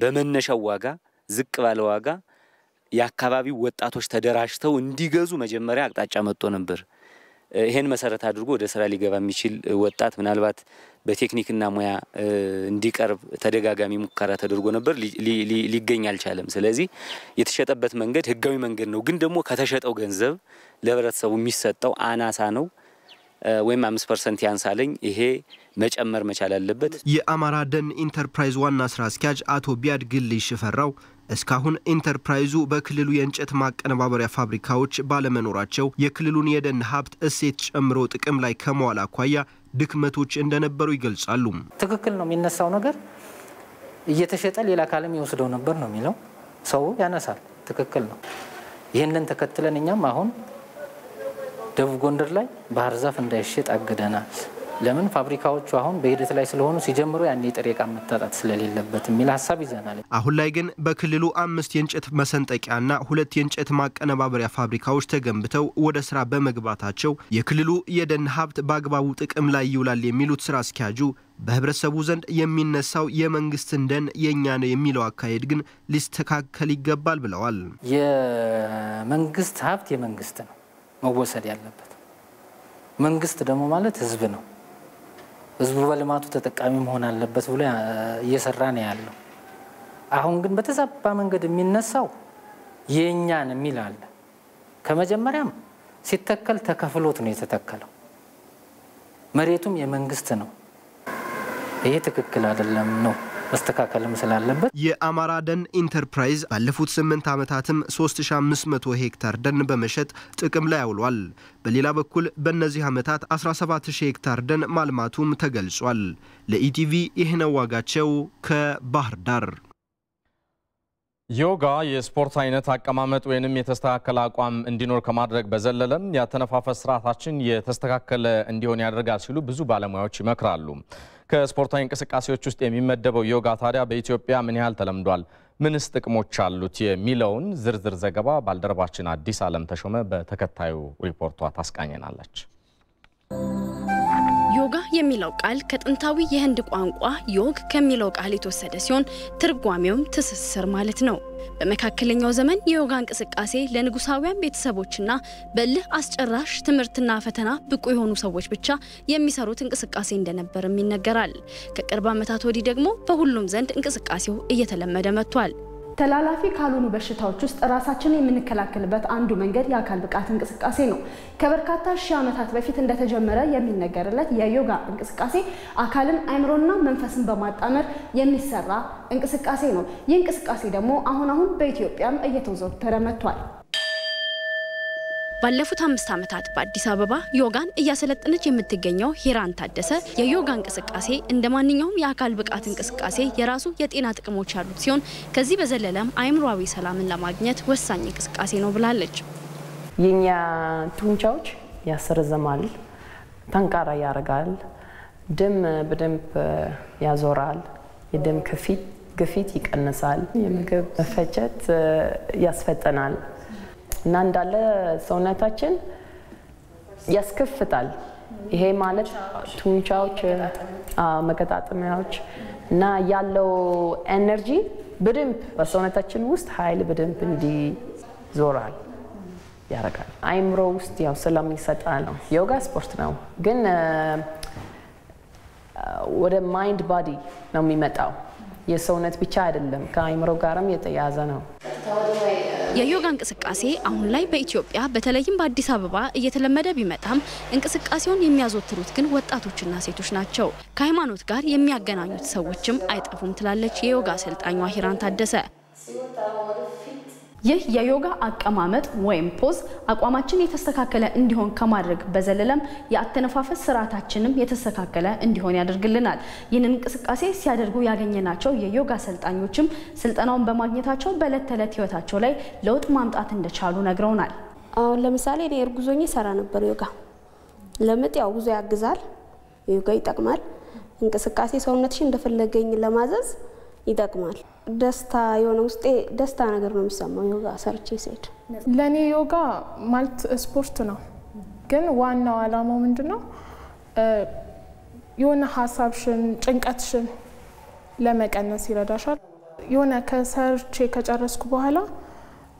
በመነሻው ዋጋ ዝቅ ባለ ዋጋ የአካባቢው ወጣቶች ተደራጅተው እንዲገዙ መጀመሪያ አቅጣጫ መጥቶ ነበር። ይሄን መሰረት አድርጎ ወደ ስራ ሊገባ የሚችል ወጣት ምናልባት በቴክኒክና ሙያ እንዲቀርብ ተደጋጋሚ ሙከራ ተደርጎ ነበር፣ ሊገኝ አልቻለም። ስለዚህ የተሸጠበት መንገድ ህጋዊ መንገድ ነው፣ ግን ደግሞ ከተሸጠው ገንዘብ ለህብረተሰቡ የሚሰጠው አናሳ ነው ወይም 5% ያንሳለኝ። ይሄ መጨመር መቻል አለበት። የአማራ ደን ኢንተርፕራይዝ ዋና ስራ አስኪያጅ አቶ ቢያድግልይ ሽፈራው እስካሁን ኢንተርፕራይዙ በክልሉ የእንጨት ማቀነባበሪያ ፋብሪካዎች ባለመኖራቸው የክልሉን የደን ሀብት እሴት ጨምሮ ጥቅም ላይ ከመዋል አኳያ ድክመቶች እንደነበሩ ይገልጻሉ። ትክክል ነው የሚነሳው ነገር እየተሸጠ ሌላ ካለም ይወስደው ነበር ነው የሚለው ሰው ያነሳል። ትክክል ነው። ይሄንን ተከትለን እኛም አሁን ደቡብ ጎንደር ላይ ባህር ዛፍ እንዳይሸጥ አግደናል። ለምን ፋብሪካዎቹ አሁን በሂደት ላይ ስለሆኑ ሲጀምሩ ያን ጥሬ ዕቃ መታጣት ስለሌለበት የሚል ሐሳብ ይዘናል። አሁን ላይ ግን በክልሉ 5 የእንጨት መሰንጠቂያና 2 የእንጨት ማቀነባበሪያ ፋብሪካዎች ተገንብተው ወደ ስራ በመግባታቸው የክልሉ የደን ሀብት በአግባቡ ጥቅም ላይ ይውላል የሚሉት ስራ አስኪያጁ በህብረተሰቡ ዘንድ የሚነሳው የመንግስትን ደን የኛ ነው የሚለው አካሄድ ግን ሊስተካከል ይገባል ብለዋል። የመንግስት ሀብት የመንግስት ነው መወሰድ ያለበት። መንግስት ደግሞ ማለት ህዝብ ነው። ህዝቡ በልማቱ ተጠቃሚ መሆን አለበት ብሎ እየሰራ ነው ያለው። አሁን ግን በተዛባ መንገድ የሚነሳው የኛን የሚል አለ። ከመጀመሪያም ሲተከል ተከፍሎት ነው የተተከለው። መሬቱም የመንግስት ነው። ይሄ ትክክል አይደለም ነው መስተካከልም ስላለበት የአማራ ደን ኢንተርፕራይዝ ባለፉት 8 ዓመታትም 3500 ሄክታር ደን በመሸጥ ጥቅም ላይ አውሏል። በሌላ በኩል በእነዚህ ዓመታት 17000 ሄክታር ደን ማልማቱም ተገልጿል። ለኢቲቪ ይህነው ዋጋቸው ከባህር ዳር። ዮጋ የስፖርት አይነት አቀማመጥ ወይንም የተስተካከለ አቋም እንዲኖር ከማድረግ በዘለለም ያተነፋፈስ ስርዓታችን የተስተካከለ እንዲሆን ያደርጋል ሲሉ ብዙ ባለሙያዎች ይመክራሉ። ከስፖርታዊ እንቅስቃሴዎች ውስጥ የሚመደበው ዮጋ ታዲያ በኢትዮጵያ ምን ያህል ተለምዷል? ምንስ ጥቅሞች አሉት? የሚለውን ዝርዝር ዘገባ ባልደረባችን አዲስ ዓለም ተሾመ በተከታዩ ሪፖርቷ ታስቃኘናለች። ዮጋ የሚለው ቃል ከጥንታዊ የህንድ ቋንቋ ዮግ ከሚለው ቃል የተወሰደ ሲሆን ትርጓሜውም ትስስር ማለት ነው። በመካከለኛው ዘመን የዮጋ እንቅስቃሴ ለንጉሳውያን ቤተሰቦችና በልህ አስጨራሽ ትምህርትና ፈተና ብቁ የሆኑ ሰዎች ብቻ የሚሰሩት እንቅስቃሴ እንደነበርም ይነገራል። ከቅርብ ዓመታት ወዲህ ደግሞ በሁሉም ዘንድ እንቅስቃሴው እየተለመደ መጥቷል። ተላላፊ ካልሆኑ በሽታዎች ውስጥ ራሳችንን የምንከላከልበት አንዱ መንገድ የአካል ብቃት እንቅስቃሴ ነው። ከበርካታ ሺህ ዓመታት በፊት እንደተጀመረ የሚነገርለት የዮጋ እንቅስቃሴ አካልን፣ አእምሮና መንፈስን በማጣመር የሚሰራ እንቅስቃሴ ነው። ይህ እንቅስቃሴ ደግሞ አሁን በኢትዮጵያም እየተዘወተረ መጥቷል። ባለፉት 5 ዓመታት በአዲስ አበባ ዮጋን እያሰለጠነች የምትገኘው ሂራን ታደሰ የዮጋ እንቅስቃሴ እንደማንኛውም የአካል ብቃት እንቅስቃሴ የራሱ የጤና ጥቅሞች ያሉት ሲሆን ከዚህ በዘለለም አእምሮአዊ ሰላምን ለማግኘት ወሳኝ እንቅስቃሴ ነው ብላለች። የኛ ጡንቻዎች ያስረዘማል፣ ጠንካራ ያደርጋል፣ ደም በደንብ ያዞራል፣ የደም ግፊት ይቀንሳል፣ የምግብ መፈጨት ያስፈጥናል እና እንዳለ ሰውነታችን ያስከፍታል። ይሄ ማለት ጡንቻዎች፣ መገጣጠሚያዎች እና ያለው ኤነርጂ በደንብ በሰውነታችን ውስጥ ኃይል በደንብ እንዲዞራል ያደርጋል። አእምሮ ውስጥ ያው ሰላም ይሰጣል። ዮጋ ስፖርት ነው ግን ወደ ማይንድ ባዲ ነው የሚመጣው። የሰውነት ብቻ አይደለም፣ ከአእምሮ ጋርም የተያያዘ ነው። የዮጋ እንቅስቃሴ አሁን ላይ በኢትዮጵያ በተለይም በአዲስ አበባ እየተለመደ ቢመጣም እንቅስቃሴውን የሚያዘወትሩት ግን ወጣቶችና ሴቶች ናቸው። ከሃይማኖት ጋር የሚያገናኙት ሰዎችም አይጠፉም ትላለች የዮጋ አሰልጣኟ ሂራን ታደሰ። ይህ የዮጋ አቀማመጥ ወይም ፖዝ አቋማችን የተስተካከለ እንዲሆን ከማድረግ በዘለለም የአተነፋፈስ ስርዓታችንም የተስተካከለ እንዲሆን ያደርግልናል። ይህንን እንቅስቃሴ ሲያደርጉ ያገኘናቸው የዮጋ አሰልጣኞችም ስልጠናውን በማግኘታቸው በዕለት ተዕለት ህይወታቸው ላይ ለውጥ ማምጣት እንደቻሉ ነግረውናል። አሁን ለምሳሌ እኔ እርጉዞኝ ሰራ ነበር ዮጋ። ለምጥ ያው ጉዞ ያግዛል፣ ዮጋ ይጠቅማል። እንቅስቃሴ ሰውነትሽን እንደፈለገኝ ለማዘዝ ይጠቅማል። ደስታ የሆነ ውስጤ ደስታ ነገር ነው የሚሰማው ዮጋ ሰርቼ ሲሄድ። ለኔ ዮጋ ማለት ስፖርት ነው፣ ግን ዋናው ዓላማው ምንድነው? የሆነ ሀሳብሽን፣ ጭንቀትሽን ለመቀነስ ይረዳሻል። የሆነ ከሰርቼ ከጨረስኩ በኋላ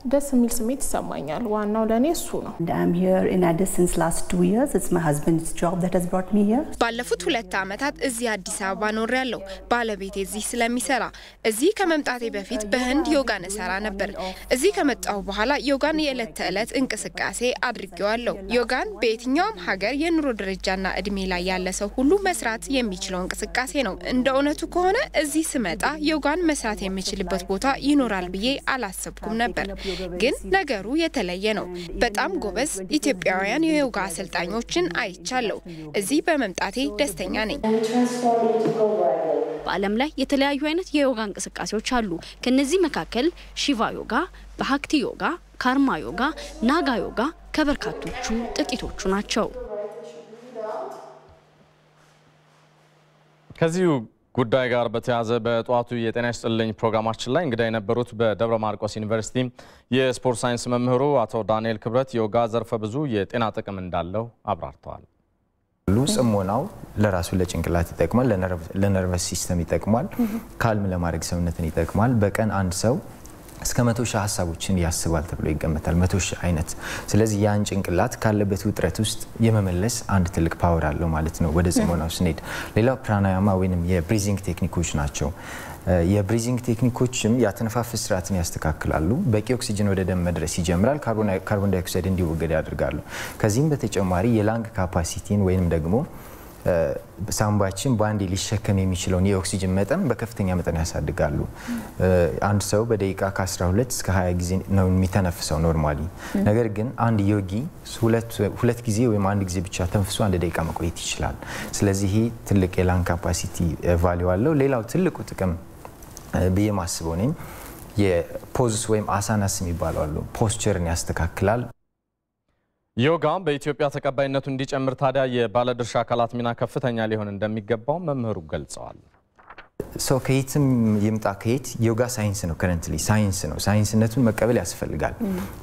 ደስ የሚል ስሜት ይሰማኛል። ዋናው ለኔ እሱ ነው። I'm here in Addis since last 2 years. It's my husband's job that has brought me here. ባለፉት 2 ዓመታት እዚህ አዲስ አበባ ኖር ያለው ባለቤቴ እዚህ ስለሚሰራ እዚህ ከመምጣቴ በፊት በህንድ ዮጋን ሰራ ነበር። እዚህ ከመጣሁ በኋላ ዮጋን የዕለት ተዕለት እንቅስቃሴ አድርጌዋለሁ። ዮጋን በየትኛውም ሀገር የኑሮ ደረጃና እድሜ ላይ ያለ ሰው ሁሉ መስራት የሚችለው እንቅስቃሴ ነው። እንደ እውነቱ ከሆነ እዚህ ስመጣ ዮጋን መስራት የሚችልበት ቦታ ይኖራል ብዬ አላሰብኩም ነበር። ግን ነገሩ የተለየ ነው። በጣም ጎበዝ ኢትዮጵያውያን የዮጋ አሰልጣኞችን አይቻለሁ። እዚህ በመምጣቴ ደስተኛ ነኝ። በዓለም ላይ የተለያዩ አይነት የዮጋ እንቅስቃሴዎች አሉ። ከነዚህ መካከል ሺቫ ዮጋ፣ በሀክቲ ዮጋ፣ ካርማ ዮጋ፣ ናጋ ዮጋ ከበርካቶቹ ጥቂቶቹ ናቸው። ከዚሁ ጉዳይ ጋር በተያያዘ በጧቱ የጤና ይስጥልኝ ፕሮግራማችን ላይ እንግዳ የነበሩት በደብረ ማርቆስ ዩኒቨርሲቲ የስፖርት ሳይንስ መምህሩ አቶ ዳንኤል ክብረት ዮጋ ዘርፈ ብዙ የጤና ጥቅም እንዳለው አብራርተዋል። ጽሞናው ለራሱ ለጭንቅላት ይጠቅማል፣ ለነርቨስ ሲስተም ይጠቅማል፣ ካልም ለማድረግ ሰውነትን ይጠቅማል። በቀን አንድ ሰው እስከ 100,000 ሀሳቦችን ያስባል ተብሎ ይገመታል። 100,000 አይነት። ስለዚህ ያን ጭንቅላት ካለበት ውጥረት ውስጥ የመመለስ አንድ ትልቅ ፓወር አለው ማለት ነው። ወደ ጽሞናው ስንሄድ ሌላው ፕራናያማ ወይንም የብሪዚንግ ቴክኒኮች ናቸው። የብሪዚንግ ቴክኒኮችም ያተነፋፈስ ስርዓትን ያስተካክላሉ። በቂ ኦክሲጅን ወደ ደም መድረስ ይጀምራል። ካርቦን ዳይኦክሳይድ እንዲወገድ ያደርጋሉ። ከዚህም በተጨማሪ የላንግ ካፓሲቲን ወይንም ደግሞ ሳምባችን ባንዲ ሊሸከም የሚችለውን የኦክሲጅን መጠን በከፍተኛ መጠን ያሳድጋሉ። አንድ ሰው በደቂቃ ከ12 እስከ 20 ጊዜ ነው የሚተነፍሰው ኖርማሊ። ነገር ግን አንድ ዮጊ ሁለት ጊዜ ወይም አንድ ጊዜ ብቻ ተንፍሶ 1 ደቂቃ መቆየት ይችላል። ስለዚህ ትልቅ የላንግ ካፓሲቲ ቫልዩ አለው። ሌላው ትልቁ ጥቅም ብዬ ማስበው ነኝ የፖዝስ ወይም አሳናስ የሚባለው አሉ። ፖስቸርን ያስተካክላል። ዮጋ በኢትዮጵያ ተቀባይነቱ እንዲጨምር ታዲያ የባለድርሻ አካላት ሚና ከፍተኛ ሊሆን እንደሚገባው መምህሩ ገልጸዋል። ሰው ከየትም ይምጣ ከየት ዮጋ ሳይንስ ነው። ከረንትሊ ሳይንስ ነው። ሳይንስነቱን መቀበል ያስፈልጋል።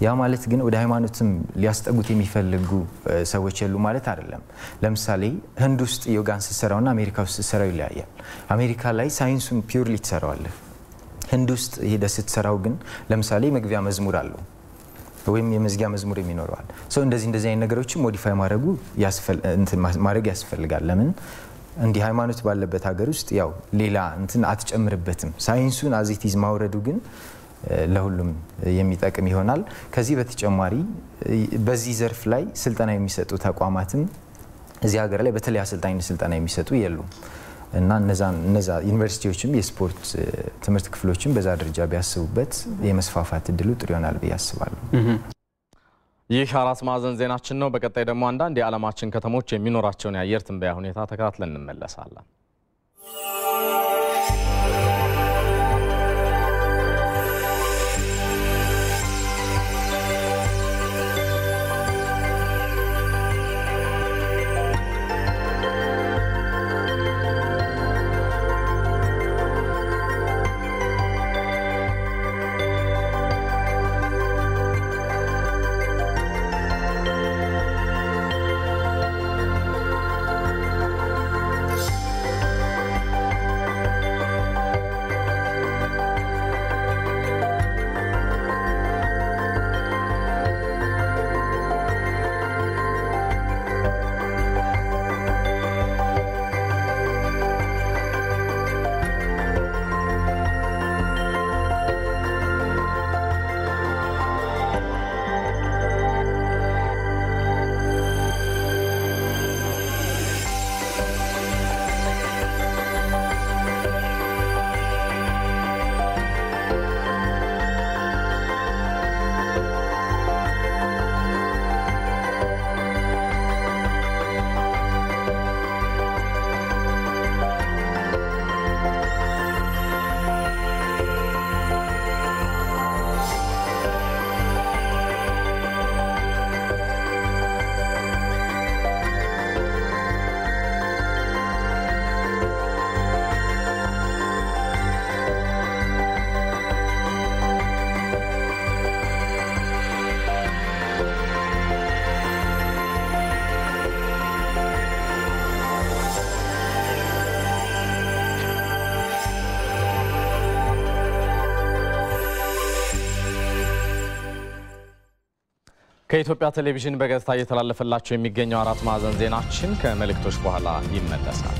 ያ ማለት ግን ወደ ሃይማኖትም ሊያስጠጉት የሚፈልጉ ሰዎች የሉ ማለት አይደለም። ለምሳሌ ህንድ ውስጥ ዮጋን ስትሰራውና አሜሪካ ውስጥ ስትሰራው ይለያያል። አሜሪካ ላይ ሳይንሱን ፒውርሊ ትሰራዋለህ። ህንድ ውስጥ ሄደህ ስትሰራው ግን ለምሳሌ መግቢያ መዝሙር አለው ወይም የመዝጊያ መዝሙር የሚኖረዋል። ሰው እንደዚህ አይነት ነገሮችን ሞዲፋይ ማድረግ ያስፈልጋል። ለምን እንዲህ ሃይማኖት ባለበት ሀገር ውስጥ ያው ሌላ አትጨምርበትም። ሳይንሱን አዚቲዝ ማውረዱ ግን ለሁሉም የሚጠቅም ይሆናል። ከዚህ በተጨማሪ በዚህ ዘርፍ ላይ ስልጠና የሚሰጡ ተቋማትም እዚህ ሀገር ላይ በተለይ አሰልጣኝነት ስልጠና የሚሰጡ የሉም እና እነዛ ዩኒቨርሲቲዎችም የስፖርት ትምህርት ክፍሎችም በዛ ደረጃ ቢያስቡበት የመስፋፋት እድሉ ጥሩ ይሆናል ብዬ አስባለሁ። ይህ አራት ማዕዘን ዜናችን ነው። በቀጣይ ደግሞ አንዳንድ የዓለማችን ከተሞች የሚኖራቸውን የአየር ትንበያ ሁኔታ ተከታትለን እንመለሳለን። ከኢትዮጵያ ቴሌቪዥን በቀጥታ እየተላለፈላችሁ የሚገኘው አራት ማዕዘን ዜናችን ከመልእክቶች በኋላ ይመለሳል።